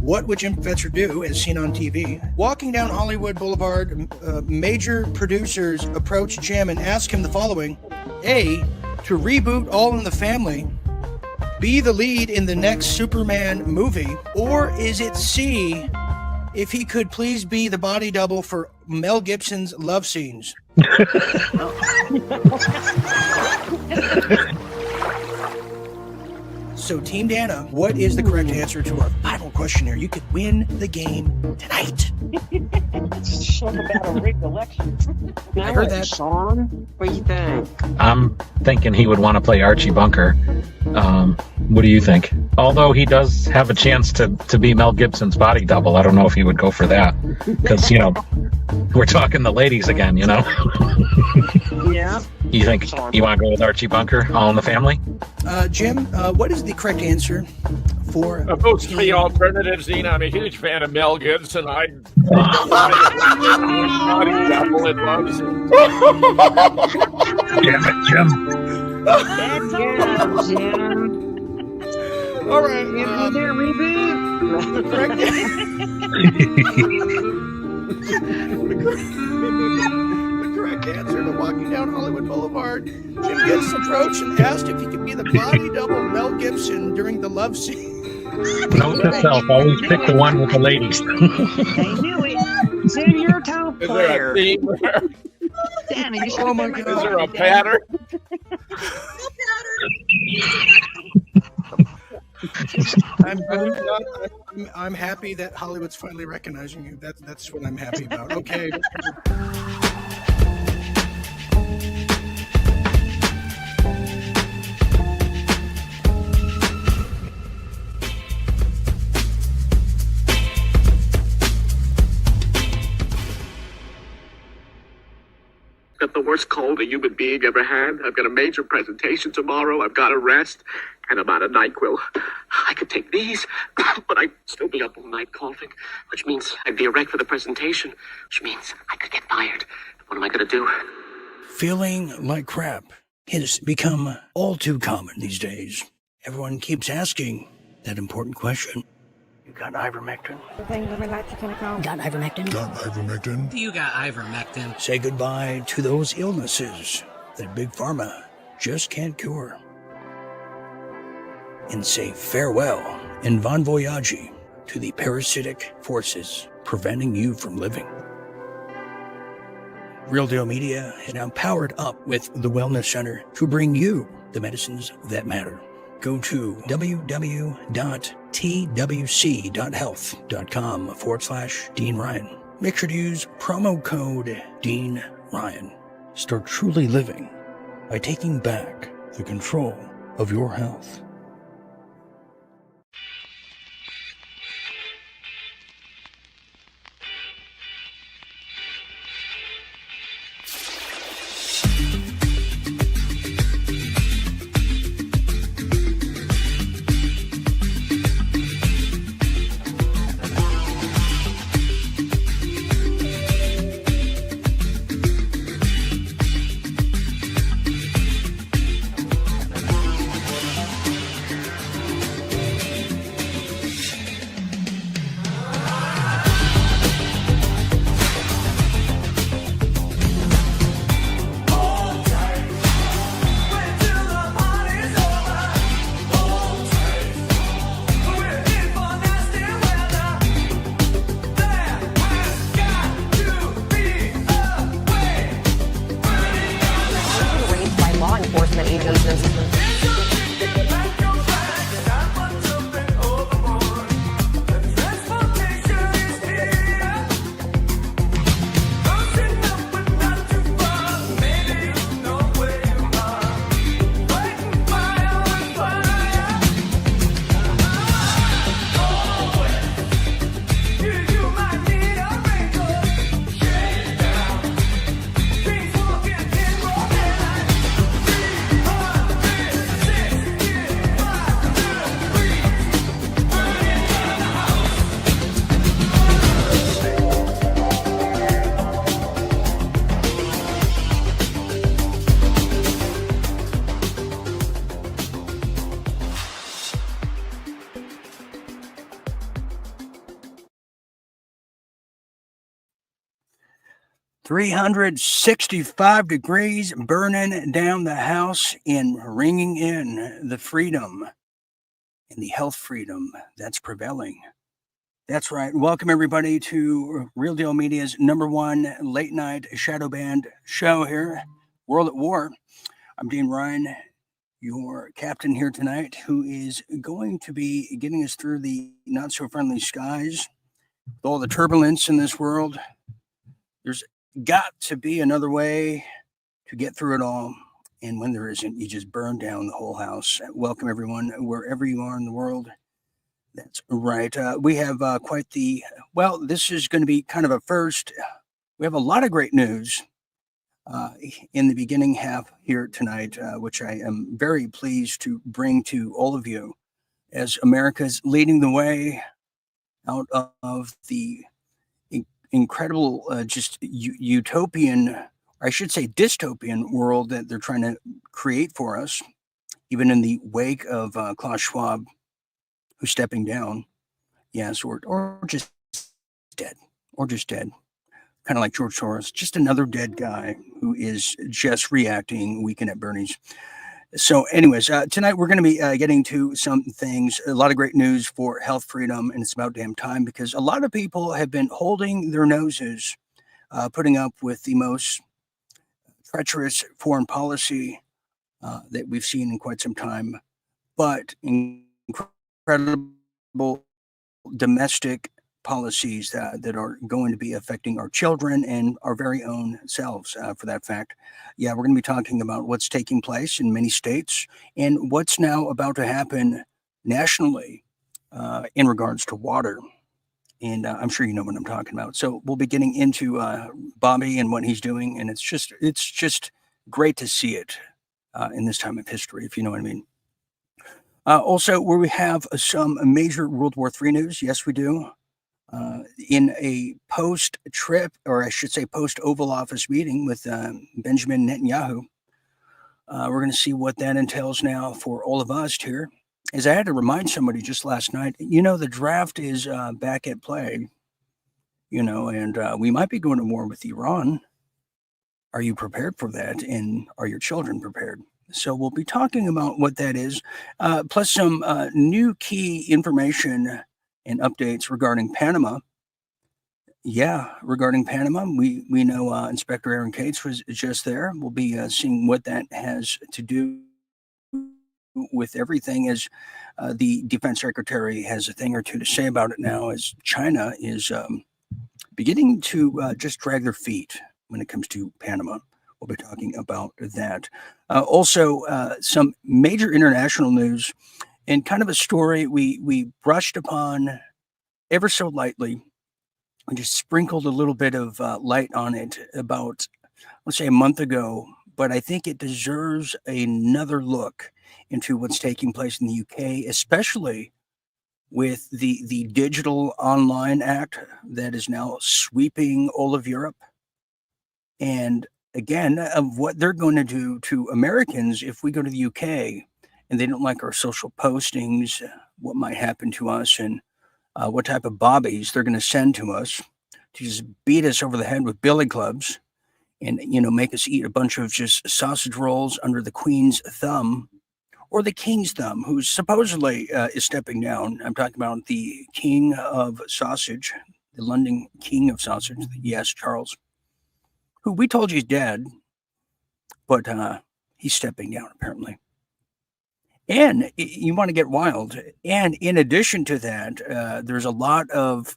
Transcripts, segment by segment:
What would Jim Fetzer do, as seen on TV? Walking down Hollywood Boulevard, major producers approach Jim and ask him the following. A, to reboot All in the Family. B, the lead in the next Superman movie. Or is it C, if he could please be the body double for Mel Gibson's love scenes? So, Team Dana, what is the correct answer to our final questionnaire? You could win the game tonight. Talk about a rigged election. I heard that. Sean, what do you think? I'm thinking he would want to play Archie Bunker. What do you think? Although he does have a chance to be Mel Gibson's body double, I don't know if he would go for that. Because, we're talking the ladies again, Yeah. You think you want to go with Archie Bunker, All in the Family? Jim, what is the correct answer for... Of those three alternatives, Dean, I'm a huge fan of Mel Gibson. I double it loves. Damn it, Jim. That's good, Jim. All right. The correct The correct answer to Walking Down Hollywood Boulevard. Jim gets approached and asked if he could be the body double Mel Gibson during the love scene. Note to self, always pick the one with the ladies. They knew it. Jim, you're a top Is player. there a theme there? Danny, you Oh my Is God. there a pattern? I'm happy that Hollywood's finally recognizing you. That's what I'm happy about. Okay. Got the worst cold a human being ever had. I've got a major presentation tomorrow. I've got to rest, and I'm out of NyQuil. I could take these, but I'd still be up all night coughing, which means I'd be a wreck for the presentation, which means I could get fired. What am I going to do? Feeling like crap has become all too common these days. Everyone keeps asking that important question. You got ivermectin? Got ivermectin? You got ivermectin. Say goodbye to those illnesses that Big Pharma just can't cure. And say farewell and bon voyage to the parasitic forces preventing you from living. Real Deal Media is now powered up with the Wellness Center to bring you the medicines that matter. Go to www.twc.health.com/Dean Ryan. Make sure to use promo code Dean Ryan. Start truly living by taking back the control of your health. 365 degrees, burning down the house and ringing in the freedom and the health freedom that's prevailing. That's right. Welcome, everybody, to Real Deal Media's #1 late night shadow band show here, World at War. I'm Dean Ryan, your captain here tonight, who is going to be getting us through the not so friendly skies, with all the turbulence in this world. There's got to be another way to get through it all. And when there isn't, you just burn down the whole house. Welcome, everyone, wherever you are in the world. That's right. We have quite the, well, this is going to be kind of a first. We have a lot of great news in the beginning half here tonight, which I am very pleased to bring to all of you as America's leading the way out of the incredible, just utopian, or I should say dystopian world that they're trying to create for us, even in the wake of Klaus Schwab, who's stepping down. Yes, or just dead, kind of like George Soros, just another dead guy who is just reacting Weekend at Bernie's. So anyways, tonight we're going to be getting to some things, a lot of great news for health freedom, and it's about damn time because a lot of people have been holding their noses, putting up with the most treacherous foreign policy that we've seen in quite some time, but incredible domestic policies that are going to be affecting our children and our very own selves, for that fact. Yeah, we're going to be talking about what's taking place in many states and what's now about to happen nationally in regards to water. And I'm sure you know what I'm talking about. So we'll be getting into Bobby and what he's doing, and it's just great to see it in this time of history, if you know what I mean. Also, where we have some major World War III news. Yes, we do. In a post-trip, or I should say post-Oval Office meeting with Benjamin Netanyahu, we're going to see what that entails now for all of us here. As I had to remind somebody just last night, the draft is back at play, and we might be going to war with Iran. Are you prepared for that? And are your children prepared? So we'll be talking about what that is, plus some new key information and updates regarding Panama. Yeah, regarding Panama, we know Inspector Aaron Cates was just there. We'll be seeing what that has to do with everything, as the defense secretary has a thing or two to say about it now, as China is beginning to just drag their feet when it comes to Panama. We'll be talking about that. Also, some major international news and kind of a story we brushed upon ever so lightly. We just sprinkled a little bit of light on it about, let's say, a month ago, but I think it deserves another look into what's taking place in the UK, especially with the Digital Online Act that is now sweeping all of Europe. And again, of what they're going to do to Americans if we go to the UK and they don't like our social postings, what might happen to us, and what type of bobbies they're going to send to us to just beat us over the head with billy clubs and, make us eat a bunch of just sausage rolls under the Queen's thumb or the King's thumb, who supposedly is stepping down. I'm talking about the King of Sausage, the London King of Sausage, yes, Charles, who we told you is dead, but he's stepping down apparently. And you want to get wild. And in addition to that, there's a lot of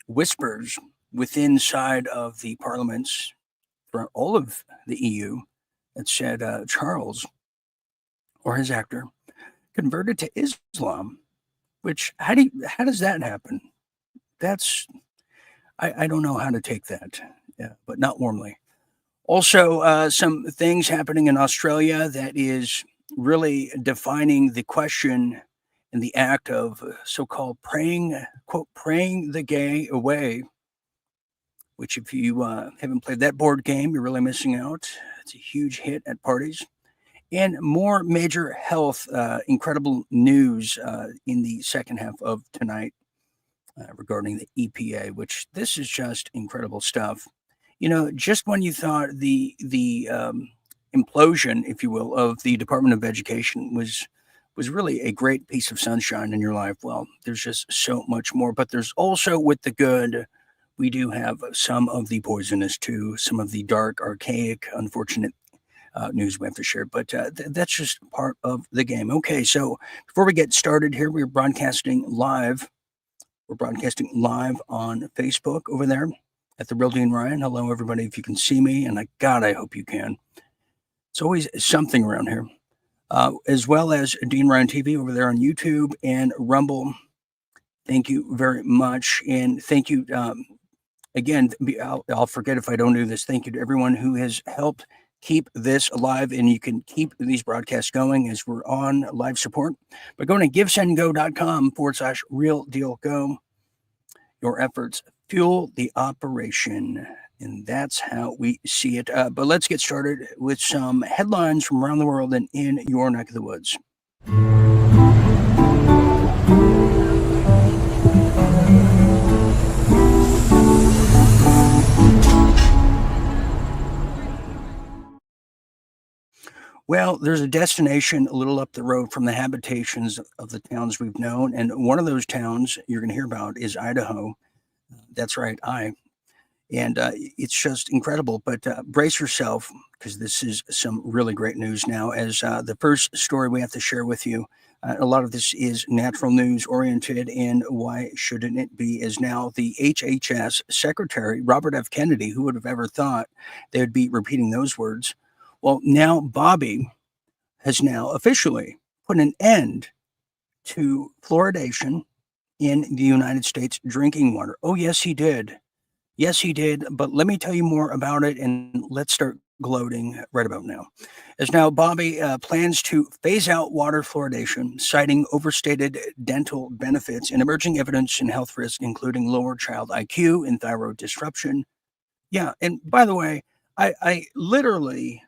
whispers within side of the parliaments for all of the EU that said Charles, or his actor, converted to Islam, which how does that happen? That's, I don't know how to take that, but not warmly. Also, some things happening in Australia that is really defining the question and the act of so-called praying, quote, praying the gay away, which if you haven't played that board game, you're really missing out. It's a huge hit at parties. And more major health, incredible news in the second half of tonight regarding the EPA, which this is just incredible stuff. Just when you thought the implosion, if you will, of the Department of Education was really a great piece of sunshine in your life. Well, there's just so much more, but there's also with the good, we do have some of the poisonous too, some of the dark, archaic, unfortunate news we have to share, but that's just part of the game. Okay, so before we get started here, we're broadcasting live. We're broadcasting live on Facebook over there at the Real Dean Ryan. Hello, everybody. If you can see me, and I hope you can. It's always something around here. As well as Dean Ryan TV over there on YouTube and Rumble. Thank you very much. And thank you again. I'll forget if I don't do this. Thank you to everyone who has helped keep this alive, and you can keep these broadcasts going as we're on live support by going to givesendgo.com/realdealgo. Your efforts fuel the operation, and that's how we see it. But let's get started with some headlines from around the world and in your neck of the woods. Well, there's a destination a little up the road from the habitations of the towns we've known. And one of those towns you're going to hear about is Idaho. That's right, And it's just incredible. But brace yourself, because this is some really great news now. As the first story we have to share with you, a lot of this is natural news oriented. And why shouldn't it be? Is now the HHS Secretary, Robert F. Kennedy, who would have ever thought they would be repeating those words? Well, now Bobby has now officially put an end to fluoridation in the United States drinking water. Oh, yes, he did. Yes, he did. But let me tell you more about it, and let's start gloating right about now. As now Bobby plans to phase out water fluoridation, citing overstated dental benefits and emerging evidence in health risks, including lower child IQ and thyroid disruption. Yeah, and by the way, I literally,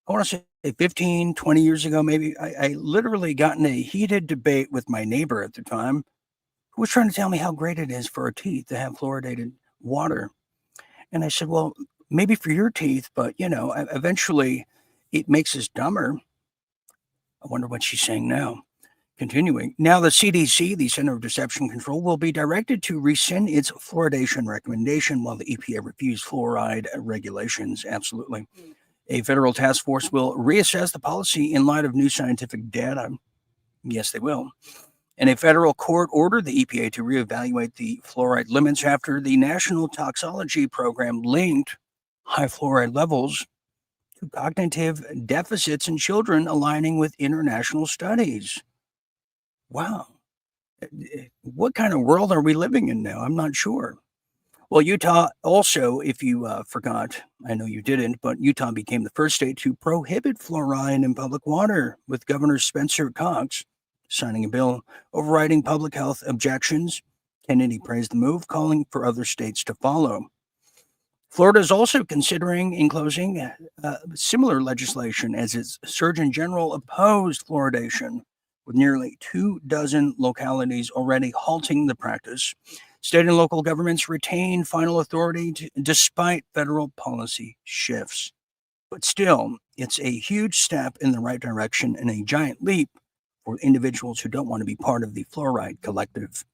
I want to say 15, 20 years ago, maybe, I literally got in a heated debate with my neighbor at the time who was trying to tell me how great it is for our teeth to have fluoridated water. And I said, well, maybe for your teeth, but, eventually it makes us dumber. I wonder what she's saying now. Continuing. Now, the CDC, the Center of Deception Control, will be directed to rescind its fluoridation recommendation while the EPA reviews fluoride regulations. Absolutely. A federal task force will reassess the policy in light of new scientific data. Yes, they will. And a federal court ordered the EPA to reevaluate the fluoride limits after the National Toxicology Program linked high fluoride levels to cognitive deficits in children, aligning with international studies. Wow. What kind of world are we living in now? I'm not sure. Well, Utah also, if you forgot, I know you didn't, but Utah became the first state to prohibit fluoride in public water, with Governor Spencer Cox signing a bill overriding public health objections. Kennedy praised the move, calling for other states to follow. Florida is also considering enclosing similar legislation as its Surgeon General opposed fluoridation, with nearly 24 localities already halting the practice. State and local governments retain final authority despite federal policy shifts. But still, it's a huge step in the right direction and a giant leap for individuals who don't want to be part of the fluoride collective.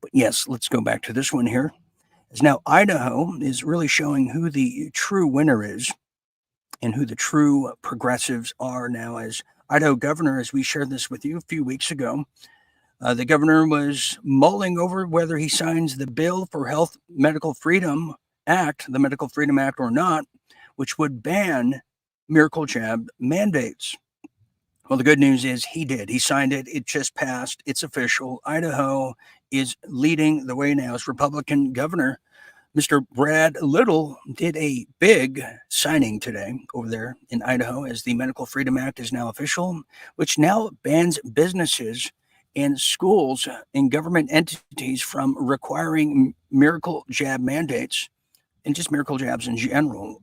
But yes, let's go back to this one here. As now Idaho is really showing who the true winner is and who the true progressives are now. As Idaho governor, as we shared this with you a few weeks ago, the governor was mulling over whether he signs the bill for Health Medical Freedom Act, the Medical Freedom Act or not, which would ban miracle jab mandates. Well, the good news is he did. He signed it. It just passed. It's official. Idaho is leading the way now. As Republican governor, Mr. Brad Little did a big signing today over there in Idaho, as the Medical Freedom Act is now official, which now bans businesses and schools and government entities from requiring miracle jab mandates, and just miracle jabs in general,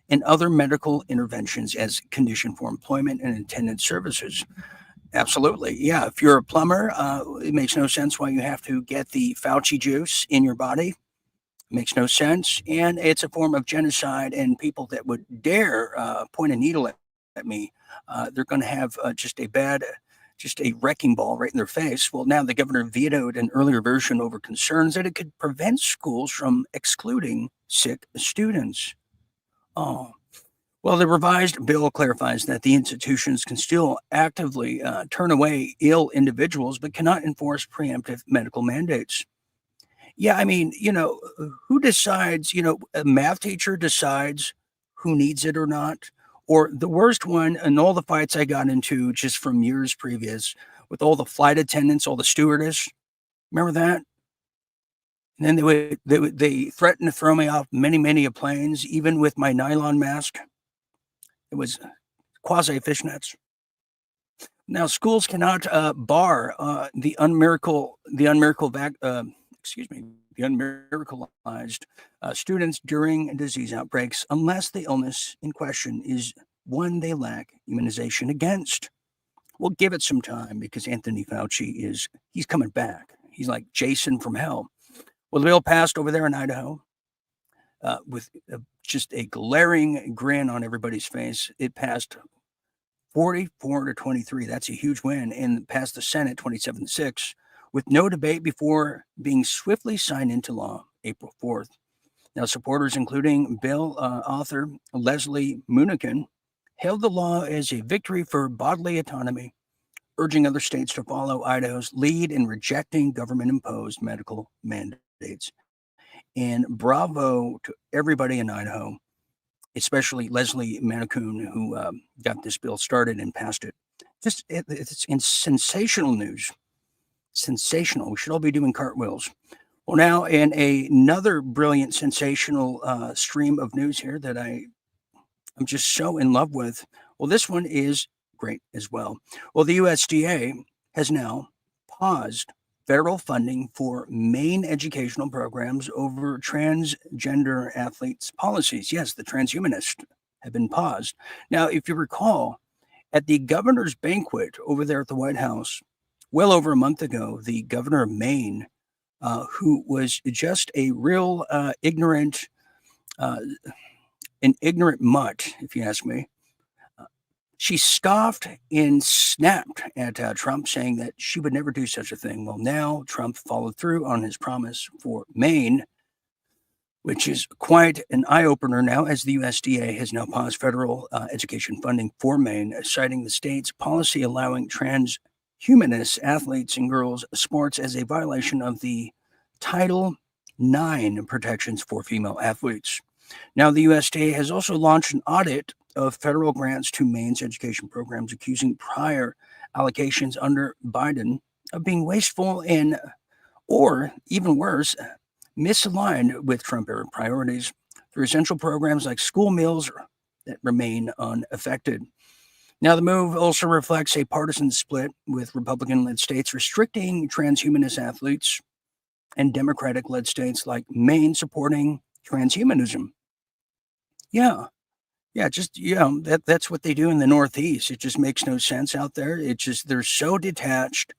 and other medical interventions as condition for employment and attendant services. Absolutely. Yeah. If you're a plumber, it makes no sense why you have to get the Fauci juice in your body. Makes no sense, and it's a form of genocide. And people that would dare point a needle at me, they're going to have just a wrecking ball right in their face. Well, now the governor vetoed an earlier version over concerns that it could prevent schools from excluding sick students. Oh, well, the revised bill clarifies that the institutions can still actively turn away ill individuals, but cannot enforce preemptive medical mandates. Yeah, I mean, who decides? A math teacher decides who needs it or not. Or the worst one, and all the fights I got into just from years previous with all the flight attendants, all the stewardess. Remember that? And then they threatened to throw me off many a planes, even with my nylon mask. It was quasi fishnets. Now schools cannot bar the unmiracleized students during disease outbreaks unless the illness in question is one they lack immunization against. We'll give it some time because Anthony Fauci he's coming back. He's like Jason from hell. Well, the bill passed over there in Idaho with just a glaring grin on everybody's face. It passed 44-23. That's a huge win, and passed the Senate 27-6 with no debate before being swiftly signed into law April 4th. Now, supporters, including bill author Leslie Munikin, hailed the law as a victory for bodily autonomy, urging other states to follow Idaho's lead in rejecting government-imposed medical mandates. And bravo to everybody in Idaho, especially Leslie Munikin, who got this bill started and passed it. It's sensational news. Sensational. We should all be doing cartwheels. Well, now in another brilliant, sensational stream of news here that I'm just so in love with. Well, this one is great as well. Well, the USDA has now paused federal funding for Maine educational programs over transgender athletes' policies. Yes, the transhumanists have been paused. Now, if you recall, at the governor's banquet over there at the White House, well over a month ago, the governor of Maine, who was just a real ignorant mutt, if you ask me, she scoffed and snapped at Trump, saying that she would never do such a thing. Well, now Trump followed through on his promise for Maine, which is quite an eye-opener now, as the USDA has now paused federal education funding for Maine, citing the state's policy allowing transhumanist athletes and girls sports as a violation of the Title IX protections for female athletes. Now, the USDA has also launched an audit of federal grants to Maine's education programs, accusing prior allocations under Biden of being wasteful and, or even worse, misaligned with Trump-era priorities for essential programs like school meals that remain unaffected. Now, the move also reflects a partisan split, with Republican-led states restricting transhumanist athletes and Democratic-led states like Maine supporting transhumanism. That's what they do in the Northeast. It just makes no sense out there. They're so detached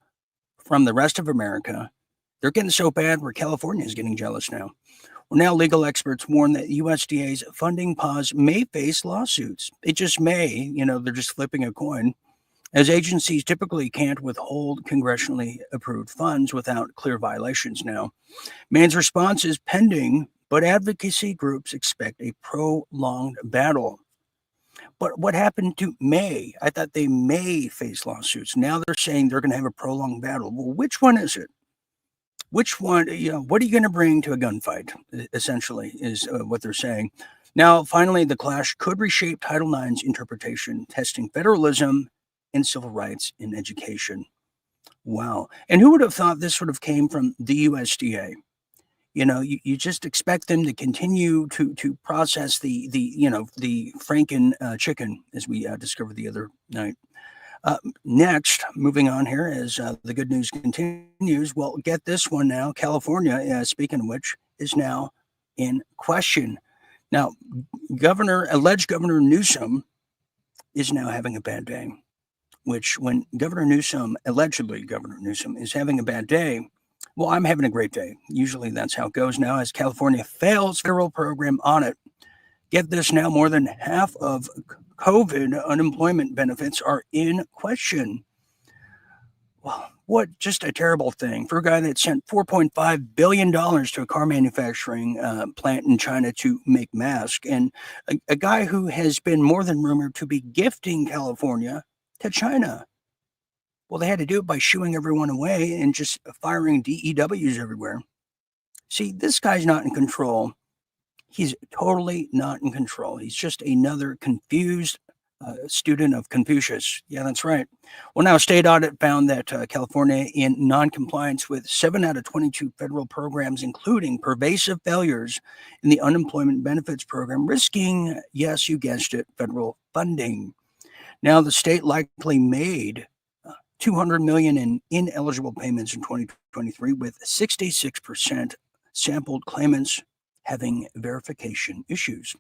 from the rest of America. They're getting so bad where California is getting jealous now. Well, now legal experts warn that USDA's funding pause may face lawsuits. It just may, they're just flipping a coin, as agencies typically can't withhold congressionally approved funds without clear violations now. Maine's response is pending, but advocacy groups expect a prolonged battle. But what happened to May? I thought they may face lawsuits. Now they're saying they're going to have a prolonged battle. Well, which one is it? Which one, what are you going to bring to a gunfight, essentially, is what they're saying. Now, finally, the clash could reshape Title IX's interpretation, testing federalism and civil rights in education. Wow. And who would have thought this sort of came from the USDA? You just expect them to continue to process the Franken chicken, as we discovered the other night. Next, moving on here as the good news continues. Well, get this one now. California, speaking of which, is now in question. Now, alleged Governor Newsom is now having a bad day, which when allegedly Governor Newsom is having a bad day, Well, I'm having a great day. Usually that's how it goes now as California fails federal program audit. Get this now, more than half of COVID unemployment benefits are in question. Well, what just a terrible thing for a guy that sent $4.5 billion to a car manufacturing plant in China to make masks, and a guy who has been more than rumored to be gifting California to China. Well, they had to do it by shooing everyone away and just firing DEWs everywhere. See, this guy's not in control. He's totally not in control. He's just another confused student of Confucius. Yeah, that's right. Well, now a state audit found that California, in non-compliance with 7 out of 22 federal programs, including pervasive failures in the unemployment benefits program, risking, yes, you guessed it, federal funding. Now, the state likely made $200 million in ineligible payments in 2023, with 66% sampled claimants having verification issues.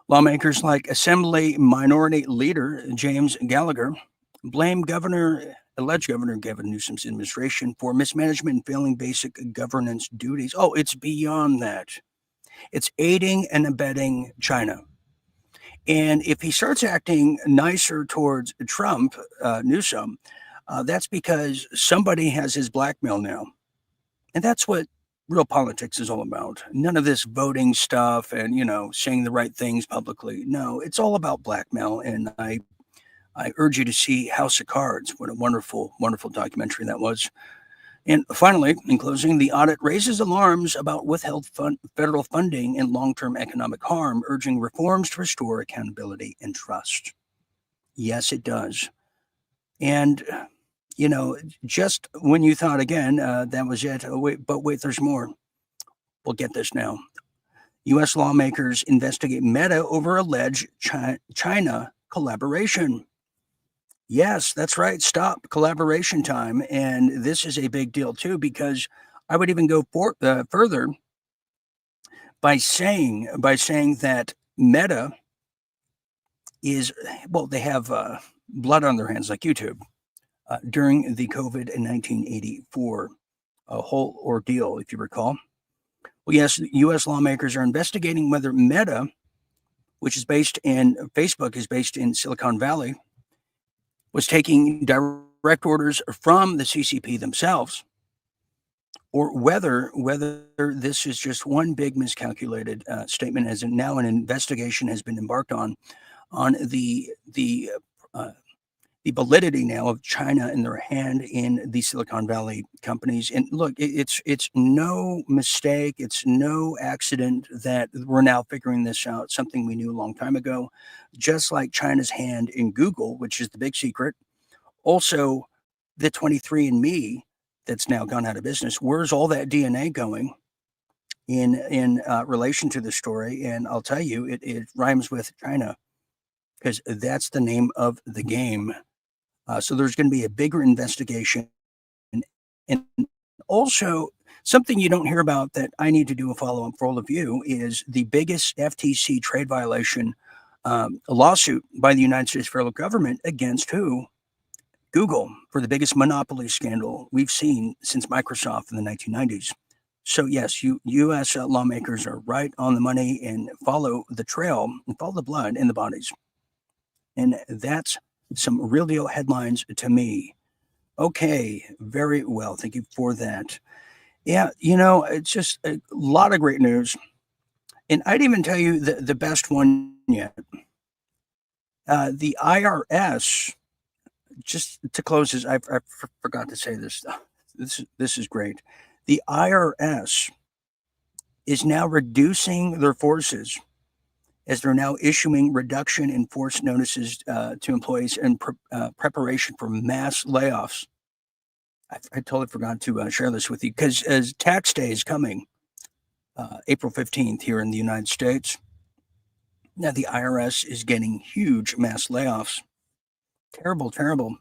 Lawmakers like Assembly Minority Leader James Gallagher blame alleged Governor Gavin Newsom's administration for mismanagement and failing basic governance duties. Oh, it's beyond that. It's aiding and abetting China. And if he starts acting nicer towards Trump, Newsom, that's because somebody has his blackmail now. And that's what real politics is all about. None of this voting stuff and, saying the right things publicly. No, it's all about blackmail. And I urge you to see House of Cards. What a wonderful, wonderful documentary that was. And finally, in closing, the audit raises alarms about withheld federal funding and long-term economic harm, urging reforms to restore accountability and trust. Yes, it does. And just when you thought again, that was it. Oh, wait, there's more. Well, get this now. U.S. lawmakers investigate Meta over alleged China collaboration. Yes, that's right. Stop collaboration time. And this is a big deal, too, because I would even go further by saying that Meta is, they have blood on their hands like YouTube. During the COVID in 1984 whole ordeal, if you recall. Well, yes, U.S. lawmakers are investigating whether Meta, which is Facebook is based in Silicon Valley, was taking direct orders from the CCP themselves, or whether this is just one big miscalculated statement, as now an investigation has been embarked on the validity now of China and their hand in the Silicon Valley companies. And look, it's no mistake. It's no accident that we're now figuring this out, something we knew a long time ago, just like China's hand in Google, which is the big secret. Also, the 23andMe that's now gone out of business. Where's all that DNA going in relation to the story? And I'll tell you, it rhymes with China, because that's the name of the game. So there's going to be a bigger investigation. And also, something you don't hear about that I need to do a follow-up for all of you is the biggest FTC trade violation lawsuit by the United States federal government against who? Google, for the biggest monopoly scandal we've seen since Microsoft in the 1990s. So yes, U.S. lawmakers are right on the money and follow the trail and follow the blood in the bodies. And that's some real deal headlines to me. Okay, very well. Thank you for that. Yeah, it's just a lot of great news. And I'd even tell you the best one yet. The IRS, just to close this, I forgot to say this. This is great. The IRS is now reducing their forces, as they're now issuing reduction in force notices to employees in preparation for mass layoffs. I totally forgot to share this with you, because as tax day is coming, April 15th here in the United States, now the IRS is getting huge mass layoffs. Terrible, terrible.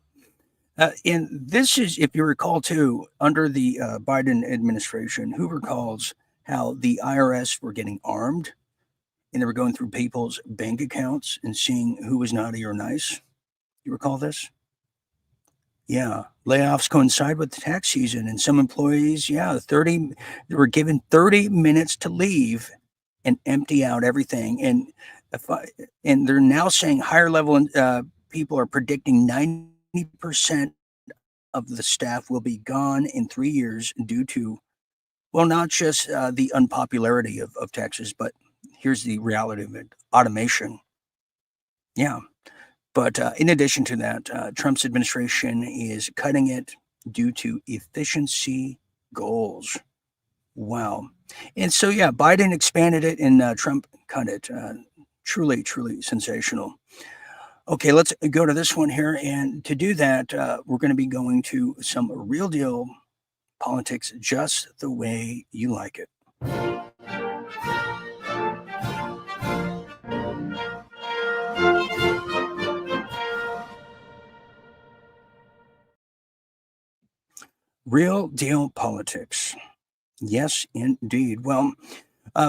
And this is, if you recall too, under the Biden administration, who recalls how the IRS were getting armed? And they were going through people's bank accounts and seeing who was naughty or nice. You recall this? Yeah, layoffs coincide with the tax season, and some employees, they were given 30 minutes to leave and empty out everything. And if I, and they're now saying higher level people are predicting 90% of the staff will be gone in 3 years due to, well, not just the unpopularity of Texas, but here's the reality of it: automation. Yeah. But in addition to that, Trump's administration is cutting it due to efficiency goals. Wow. And so, yeah, Biden expanded it and Trump cut it. Truly, truly sensational. Okay, let's go to this one here. And to do that, we're going to be going to some real deal politics just the way you like it. Real deal politics. Yes, indeed. Well,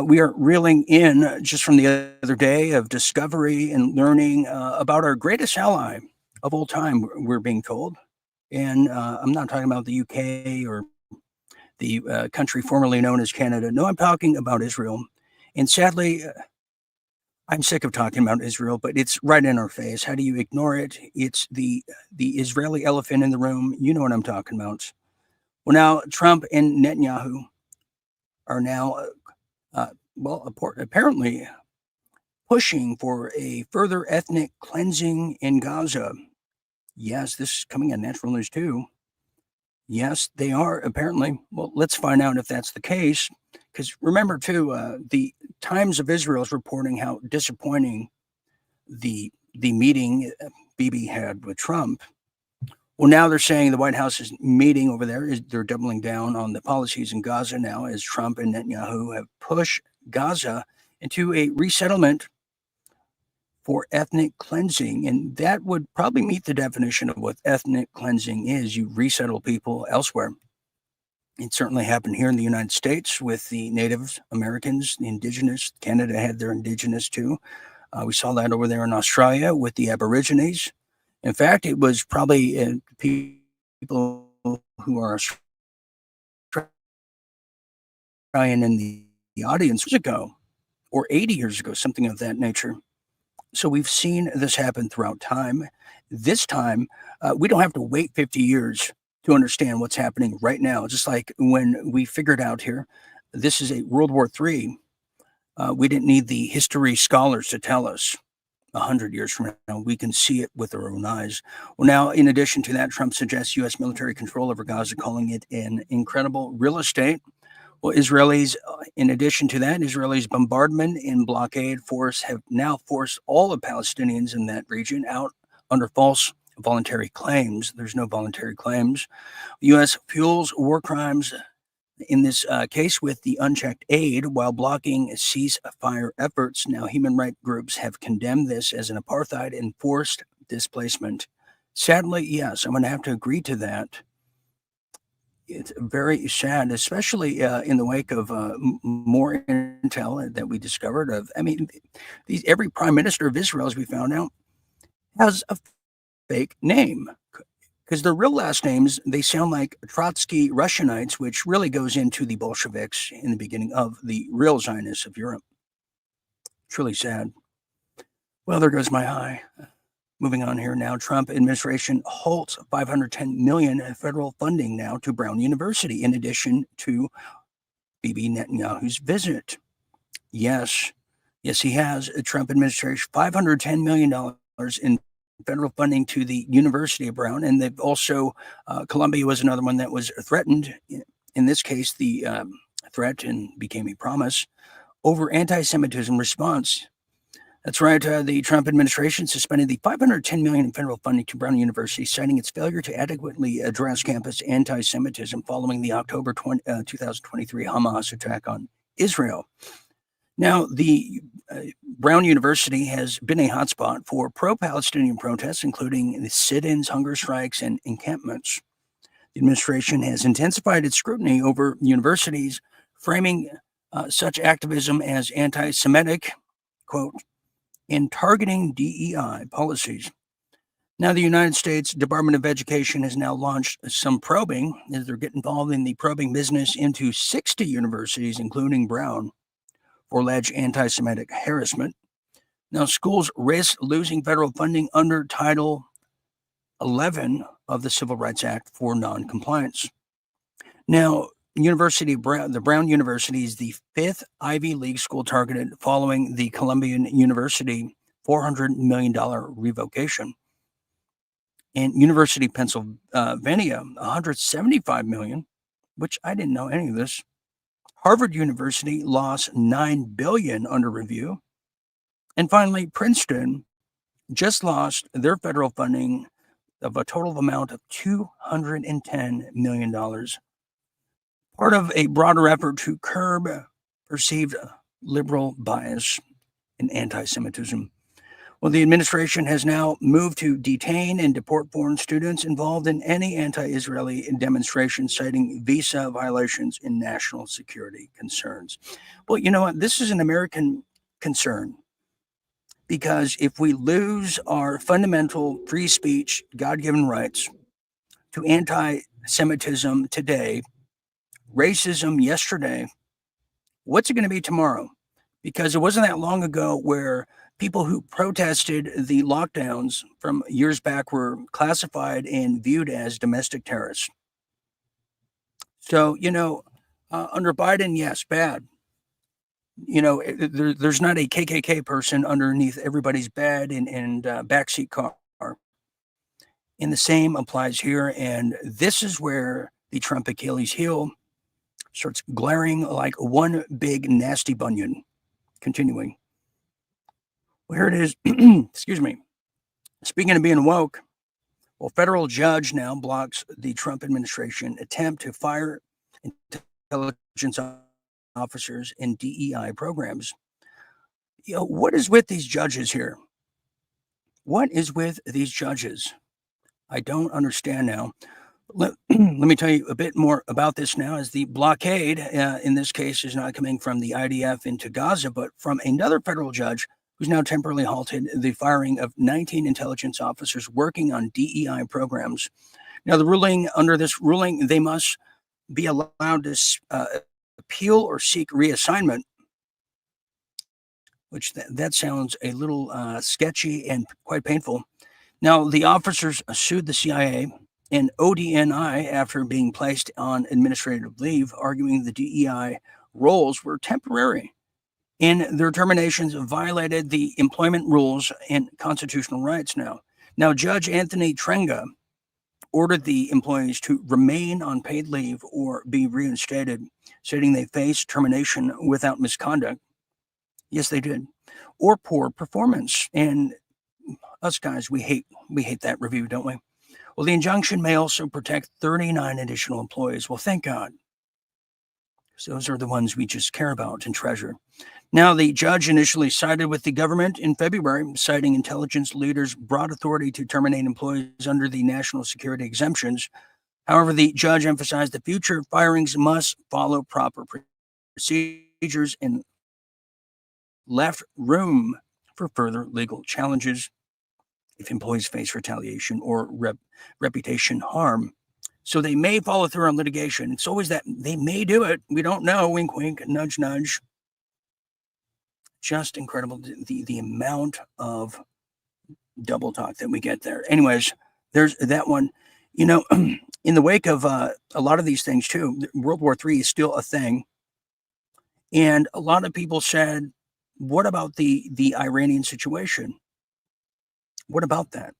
we are reeling in just from the other day of discovery and learning about our greatest ally of all time, we're being told. And I'm not talking about the UK or the country formerly known as Canada. No, I'm talking about Israel. And sadly, I'm sick of talking about Israel, but it's right in our face. How do you ignore it? It's the Israeli elephant in the room. You know what I'm talking about. Well, now Trump and Netanyahu are now, apparently pushing for a further ethnic cleansing in Gaza. Yes, this is coming on Natural News too. Yes, they are apparently. Well, let's find out if that's the case. Because remember, too, the Times of Israel is reporting how disappointing the meeting Bibi had with Trump. Well, now they're saying the White House is meeting over there. They're doubling down on the policies in Gaza now as Trump and Netanyahu have pushed Gaza into a resettlement for ethnic cleansing. And that would probably meet the definition of what ethnic cleansing is. You resettle people elsewhere. It certainly happened here in the United States with the Native Americans, the indigenous. Canada had their indigenous too. We saw that over there in Australia with the Aborigines. In fact, it was probably people who are Australian in the audience years ago, or 80 years ago, something of that nature. So we've seen this happen throughout time. This time, we don't have to wait 50 years to understand what's happening right now. Just like when we figured out here, this is a World War III. We didn't need the history scholars to tell us. 100 years from now, we can see it with our own eyes. Well, now, in addition to that, Trump suggests U.S. military control over Gaza, calling it an incredible real estate. Well, Israelis, in addition to that, Israelis' bombardment and blockade force have now forced all the Palestinians in that region out under false voluntary claims. There's no voluntary claims. U.S. fuels war crimes in this case with the unchecked aid while blocking ceasefire efforts. Now, human rights groups have condemned this as an apartheid and forced displacement. Sadly, yes, I'm going to have to agree to that. It's very sad, especially in the wake of more intel that we discovered of. I mean, every prime minister of Israel, as we found out, has a fake name because their real last names, they sound like Trotsky Russianites, which really goes into the Bolsheviks in the beginning of the real Zionists of Europe. Truly sad. Well, there goes my eye. Moving on here now, Trump administration halts $510 million federal funding now to Brown University, in addition to Bibi Netanyahu's visit. Yes, he has. A Trump administration, $510 million in federal funding to the University of Brown. And they've also, Columbia was another one that was threatened. In this case, the threat and became a promise over anti-Semitism response. That's right. The Trump administration suspended the $510 million in federal funding to Brown University, citing its failure to adequately address campus anti-Semitism following the October 2023 Hamas attack on Israel. Now, the Brown University has been a hotspot for pro-Palestinian protests, including the sit-ins, hunger strikes, and encampments. The administration has intensified its scrutiny over universities, framing such activism as anti-Semitic, quote, and targeting DEI policies. Now, the United States Department of Education has now launched some probing, as they're getting involved in the probing business into 60 universities, including Brown, for alleged anti-Semitic harassment. Now, schools risk losing federal funding under Title 11 of the Civil Rights Act for non-compliance. Now, the Brown University is the fifth Ivy League school targeted following the Columbia University $400 million revocation. And University of Pennsylvania, $175 million, which I didn't know any of this. Harvard University lost $9 billion under review. And finally, Princeton just lost their federal funding of a total amount of $210 million. Part of a broader effort to curb perceived liberal bias and anti-Semitism. Well, the administration has now moved to detain and deport foreign students involved in any anti-Israeli demonstration, citing visa violations and national security concerns. Well, you know what? This is an American concern, because if we lose our fundamental free speech, God-given rights to anti-Semitism today, racism yesterday, what's it going to be tomorrow? Because it wasn't that long ago where people who protested the lockdowns from years back were classified and viewed as domestic terrorists. So, under Biden, yes, bad. There's not a KKK person underneath everybody's bed and backseat car. And the same applies here. And this is where the Trump Achilles heel starts glaring like one big nasty bunion. Continuing. Well, here it is. Excuse me. Speaking of being woke, well, federal judge now blocks the Trump administration attempt to fire intelligence officers in DEI programs. What is with these judges here? What is with these judges? I don't understand now. Let me tell you a bit more about this now, as the blockade, in this case, is not coming from the IDF into Gaza, but from another federal judge who's now temporarily halted the firing of 19 intelligence officers working on DEI programs. Now, under this ruling, they must be allowed to appeal or seek reassignment, which that sounds a little sketchy and quite painful. Now, the officers sued the CIA and ODNI after being placed on administrative leave, arguing the DEI roles were temporary and their terminations violated the employment rules and constitutional rights. Now, Judge Anthony Trenga ordered the employees to remain on paid leave or be reinstated, stating they faced termination without misconduct. Yes, they did. Or poor performance. And us guys, we hate that review, don't we? Well, the injunction may also protect 39 additional employees. Well, thank God. So those are the ones we just care about and treasure. Now, the judge initially sided with the government in February, citing intelligence leaders' broad authority to terminate employees under the national security exemptions. However, the judge emphasized that future firings must follow proper procedures and left room for further legal challenges if employees face retaliation or reputation harm. So they may follow through on litigation. It's always that they may do it. We don't know. Wink, wink, nudge, nudge. Just incredible, the amount of double talk that we get there. Anyways, there's that one. In the wake of a lot of these things too, World War III is still a thing. And a lot of people said, what about the Iranian situation? What about that?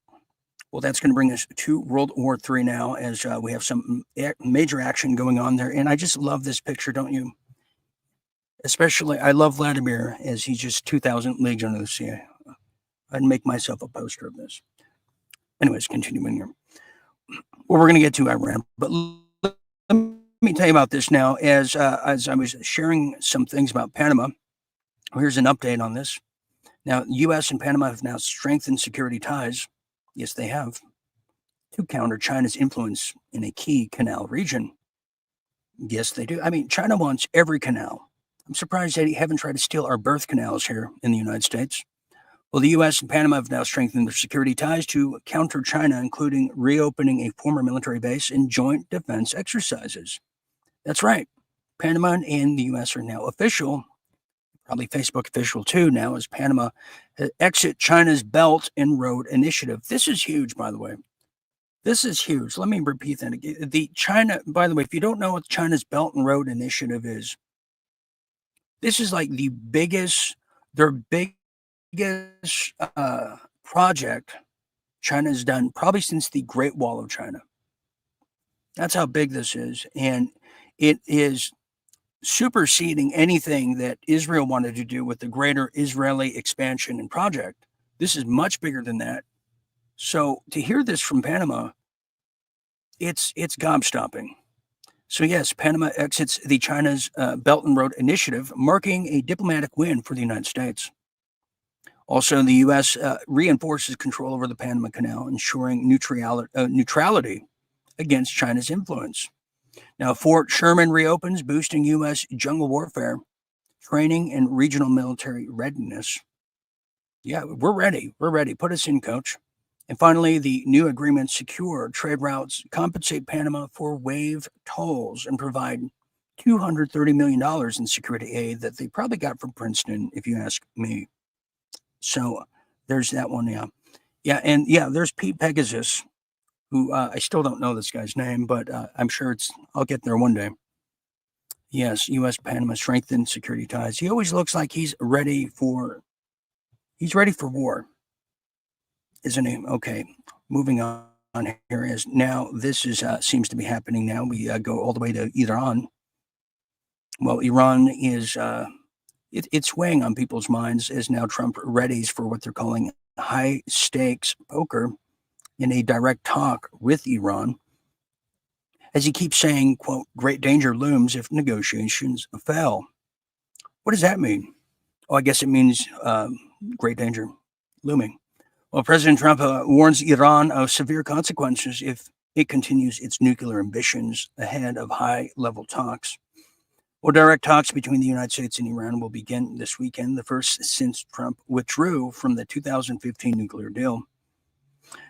Well, that's going to bring us to World War III now, as we have some major action going on there. And I just love this picture, don't you? Especially, I love Vladimir, as he's just 2,000 leagues under the sea. I'd make myself a poster of this. Anyways, continuing here. Well, we're going to get to Iran, but let me tell you about this now. As I was sharing some things about Panama, here's an update on this. Now, U.S. and Panama have now strengthened security ties. Yes, they have, to counter China's influence in a key canal region. Yes, they do. I mean, China wants every canal. I'm surprised they haven't tried to steal our birth canals here in the United States. Well, the U.S. and Panama have now strengthened their security ties to counter China, including reopening a former military base and joint defense exercises. That's right. Panama and the U.S. are now official, probably Facebook official too now, as Panama exit China's Belt and Road Initiative. This is huge, by the way. This is huge. Let me repeat that again. By the way, if you don't know what China's Belt and Road Initiative is, this is like their biggest project China's done probably since the Great Wall of China. That's how big this is. And it is superseding anything that Israel wanted to do with the greater Israeli expansion and project. This is much bigger than that. So to hear this from Panama, it's gobstopping. So yes, Panama exits the China's Belt and Road Initiative, marking a diplomatic win for the United States. Also, the U.S. Reinforces control over the Panama Canal, ensuring neutrality against China's influence. Now, Fort Sherman reopens, boosting U.S. jungle warfare, training, and regional military readiness. Yeah, we're ready. We're ready. Put us in, coach. And finally, the new agreements secure trade routes, compensate Panama for waived tolls, and provide $230 million in security aid that they probably got from Princeton, if you ask me. So there's that one, yeah. Yeah, and yeah, there's Pete Pegasus, who I still don't know this guy's name, but I'm sure I'll get there one day. Yes, U.S. Panama strengthened security ties. He always looks like he's ready for war, isn't he? Okay, moving on here is now this is seems to be happening now. We go all the way to Iran. Well, Iran is it's weighing on people's minds as now Trump readies for what they're calling high stakes poker in a direct talk with Iran, as he keeps saying, quote, great danger looms if negotiations fail. What does that mean? Oh, I guess it means great danger looming. Well, President Trump warns Iran of severe consequences if it continues its nuclear ambitions ahead of high-level talks. Well, direct talks between the United States and Iran will begin this weekend, the first since Trump withdrew from the 2015 nuclear deal.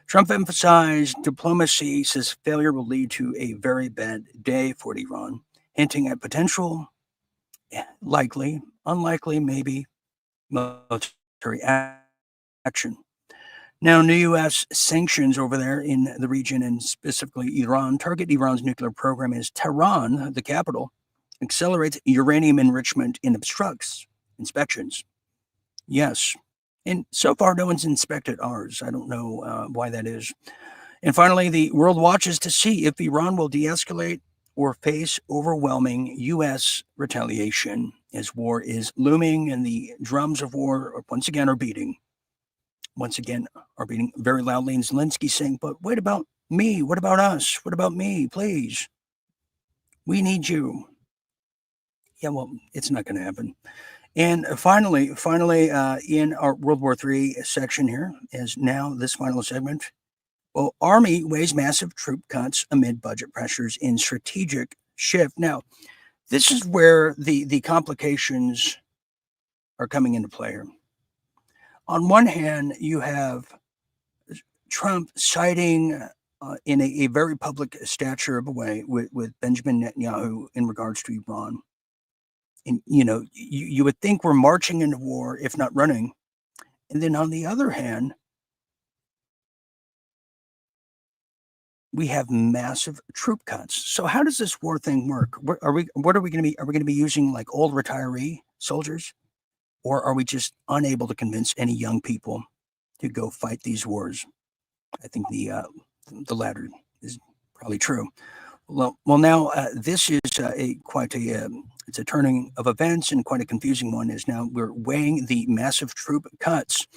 Trump emphasized diplomacy, says failure will lead to a very bad day for Iran, hinting at potential, likely, unlikely, maybe, military action. Now, new U.S. sanctions over there in the region, and specifically Iran, target Iran's nuclear program as Tehran, the capital, accelerates uranium enrichment and obstructs inspections. Yes. And so far, no one's inspected ours. I don't know why that is. And finally, the world watches to see if Iran will de-escalate or face overwhelming U.S. retaliation as war is looming and the drums of war once again are beating. Once again are beating very loudly. And Zelensky saying, but what about me? What about us? What about me? Please. We need you. Yeah, well, it's not going to happen. And finally, in our World War III section here is now this final segment. Well, Army weighs massive troop cuts amid budget pressures in strategic shift. Now, this is where the complications are coming into play here. On one hand, you have Trump citing in a very public stature of a way with Benjamin Netanyahu in regards to Iran. And, you would think we're marching into war, if not running. And then on the other hand, we have massive troop cuts. So how does this war thing work? What are we going to be? Are we going to be using like old retiree soldiers? Or are we just unable to convince any young people to go fight these wars? I think the latter is probably true. Well, now this is it's a turning of events and quite a confusing one. Is now we're weighing the massive troop cuts,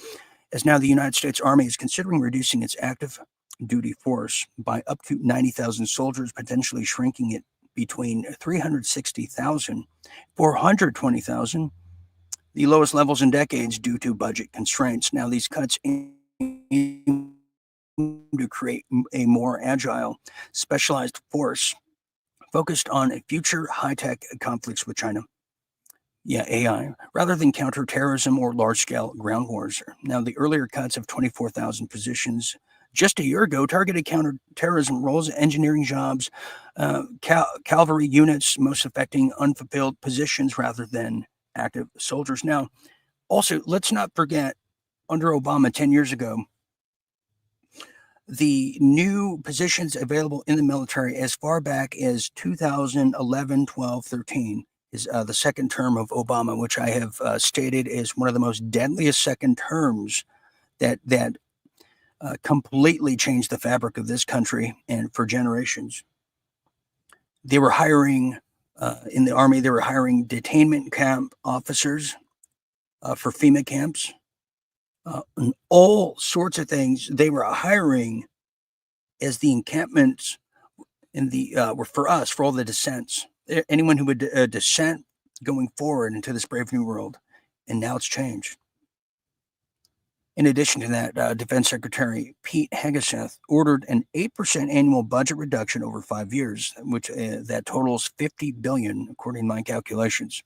as now the United States Army is considering reducing its active duty force by up to 90,000 soldiers, potentially shrinking it between 360,000, 420,000. The lowest levels in decades due to budget constraints. Now, these cuts aim to create a more agile, specialized force focused on future high-tech conflicts with China. Yeah, AI, rather than counterterrorism or large-scale ground wars. Now, the earlier cuts of 24,000 positions just a year ago targeted counterterrorism roles, engineering jobs, cavalry units, most affecting unfulfilled positions rather than active soldiers. Now, also, let's not forget, under Obama 10 years ago, the new positions available in the military as far back as 2011, 12, 13 is the second term of Obama, which I have stated is one of the most deadliest second terms that completely changed the fabric of this country and for generations. They were hiring in the Army, they were hiring detainment camp officers for FEMA camps. And all sorts of things they were hiring as the encampments in the were for us, for all the dissents, anyone who would dissent going forward into this brave new world. And now it's changed. In addition to that, Defense Secretary Pete Hegseth ordered an 8% annual budget reduction over 5 years, which that totals $50 billion, according to my calculations.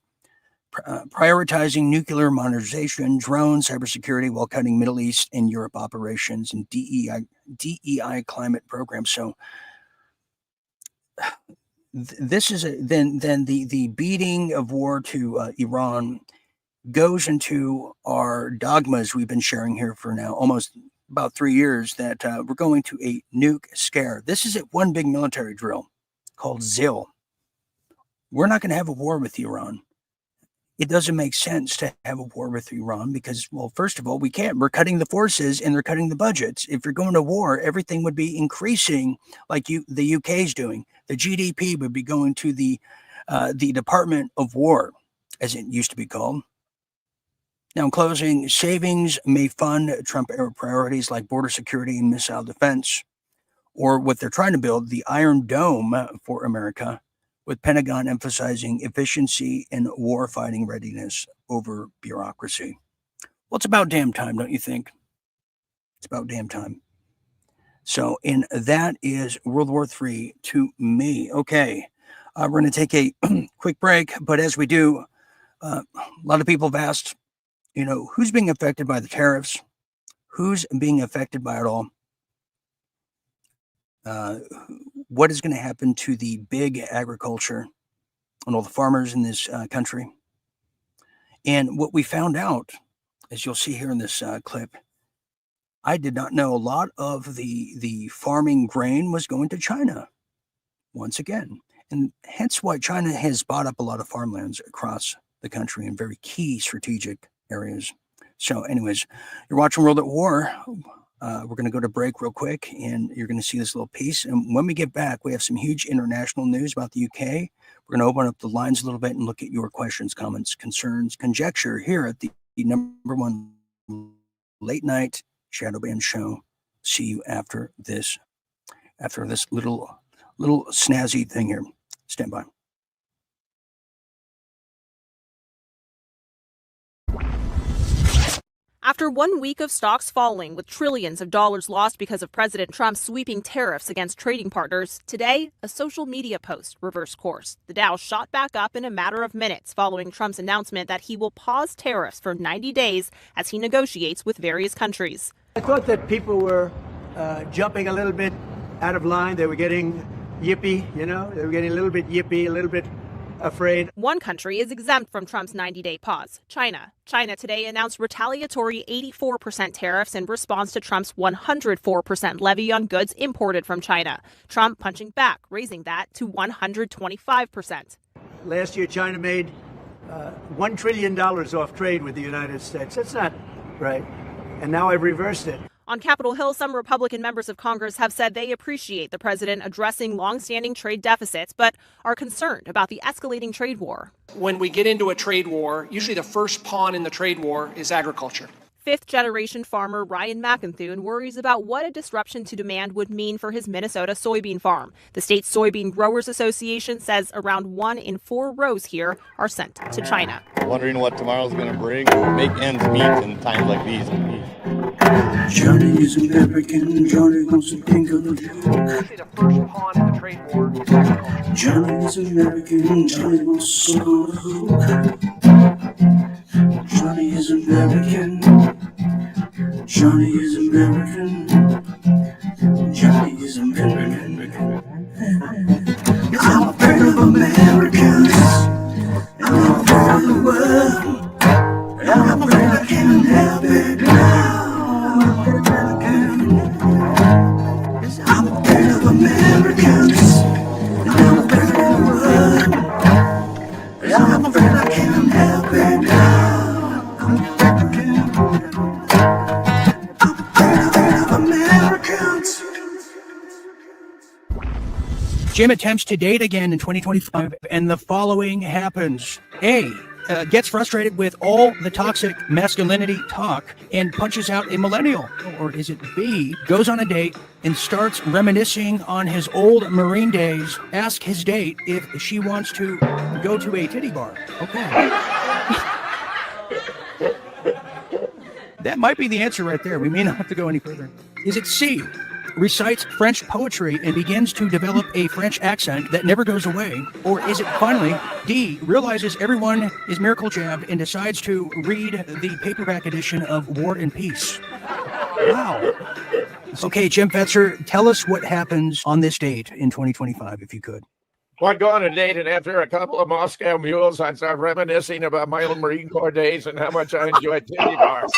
Prioritizing nuclear modernization, drones, cybersecurity, while cutting Middle East and Europe operations and DEI climate programs. So this is then the beating of war to Iran goes into our dogmas we've been sharing here for now almost about 3 years that we're going to a nuke scare. This is one big military drill called ZIL. We're not going to have a war with Iran. It doesn't make sense to have a war with Iran because, well, first of all, we can't. We're cutting the forces and they're cutting the budgets. If you're going to war, everything would be increasing like the UK is doing. The GDP would be going to the Department of War, as it used to be called. Now, in closing, savings may fund Trump-era priorities like border security and missile defense, or what they're trying to build, the Iron Dome for America, with Pentagon emphasizing efficiency and war-fighting readiness over bureaucracy. Well, it's about damn time, don't you think? It's about damn time. So, and that is World War III to me. Okay, we're going to take a quick break, but as we do, a lot of people have asked, who's being affected by the tariffs? Who's being affected by it all? What is going to happen to the big agriculture and all the farmers in this country? And what we found out, as you'll see here in this clip, I did not know a lot of the farming grain was going to China once again. And hence why China has bought up a lot of farmlands across the country in very key strategic areas. So anyways, you're watching World at War. We're going to go to break real quick, and you're going to see this little piece. And when we get back, we have some huge international news about the UK. We're going to open up the lines a little bit and look at your questions, comments, concerns, conjecture here at the #1 late night shadow band show. See you after this little snazzy thing here. Stand by. After 1 week of stocks falling, with trillions of dollars lost because of President Trump's sweeping tariffs against trading partners, today, a social media post reversed course. The Dow shot back up in a matter of minutes following Trump's announcement that he will pause tariffs for 90 days as he negotiates with various countries. I thought that people were jumping a little bit out of line. They were getting yippy, they were getting a little bit yippy, a little bit afraid. One country is exempt from Trump's 90-day pause, China. China today announced retaliatory 84% tariffs in response to Trump's 104% levy on goods imported from China. Trump punching back, raising that to 125%. Last year, China made $1 trillion off trade with the United States. That's not right. And now I've reversed it. On Capitol Hill, some Republican members of Congress have said they appreciate the president addressing longstanding trade deficits, but are concerned about the escalating trade war. When we get into a trade war, usually the first pawn in the trade war is agriculture. Fifth-generation farmer Ryan McInthune worries about what a disruption to demand would mean for his Minnesota soybean farm. The state's Soybean Growers Association says around 1 in 4 rows here are sent to China. Wondering what tomorrow's going to bring. Make ends meet in times like these. Johnny is American, Johnny wants to tingle. Usually the first pawn in the trade war is agriculture. Johnny is American, Johnny wants to go to hook. Johnny is American, Johnny is American, Johnny is American. I'm afraid of Americans, and I'm afraid of the world, and I'm afraid I can't help it now. I'm afraid I can't. I'm afraid of Americans, and I'm afraid of the world, and I'm afraid I can't help it now. I'm afraid of Americans. Jim attempts to date again in 2025, and the following happens. A. Gets frustrated with all the toxic masculinity talk and punches out a millennial. Or is it B? Goes on a date and starts reminiscing on his old Marine days. Ask his date if she wants to go to a titty bar. Okay. That might be the answer right there. We may not have to go any further. Is it C? Recites French poetry and begins to develop a French accent that never goes away? Or is it finally D, realizes everyone is miracle jabbed and decides to read the paperback edition of War and Peace? Wow. Okay, Jim Fetzer, tell us what happens on this date in 2025, if you could. Well, I'd go on a date, and after a couple of Moscow mules, I'd start reminiscing about my old Marine Corps days and how much I enjoyed titty bars.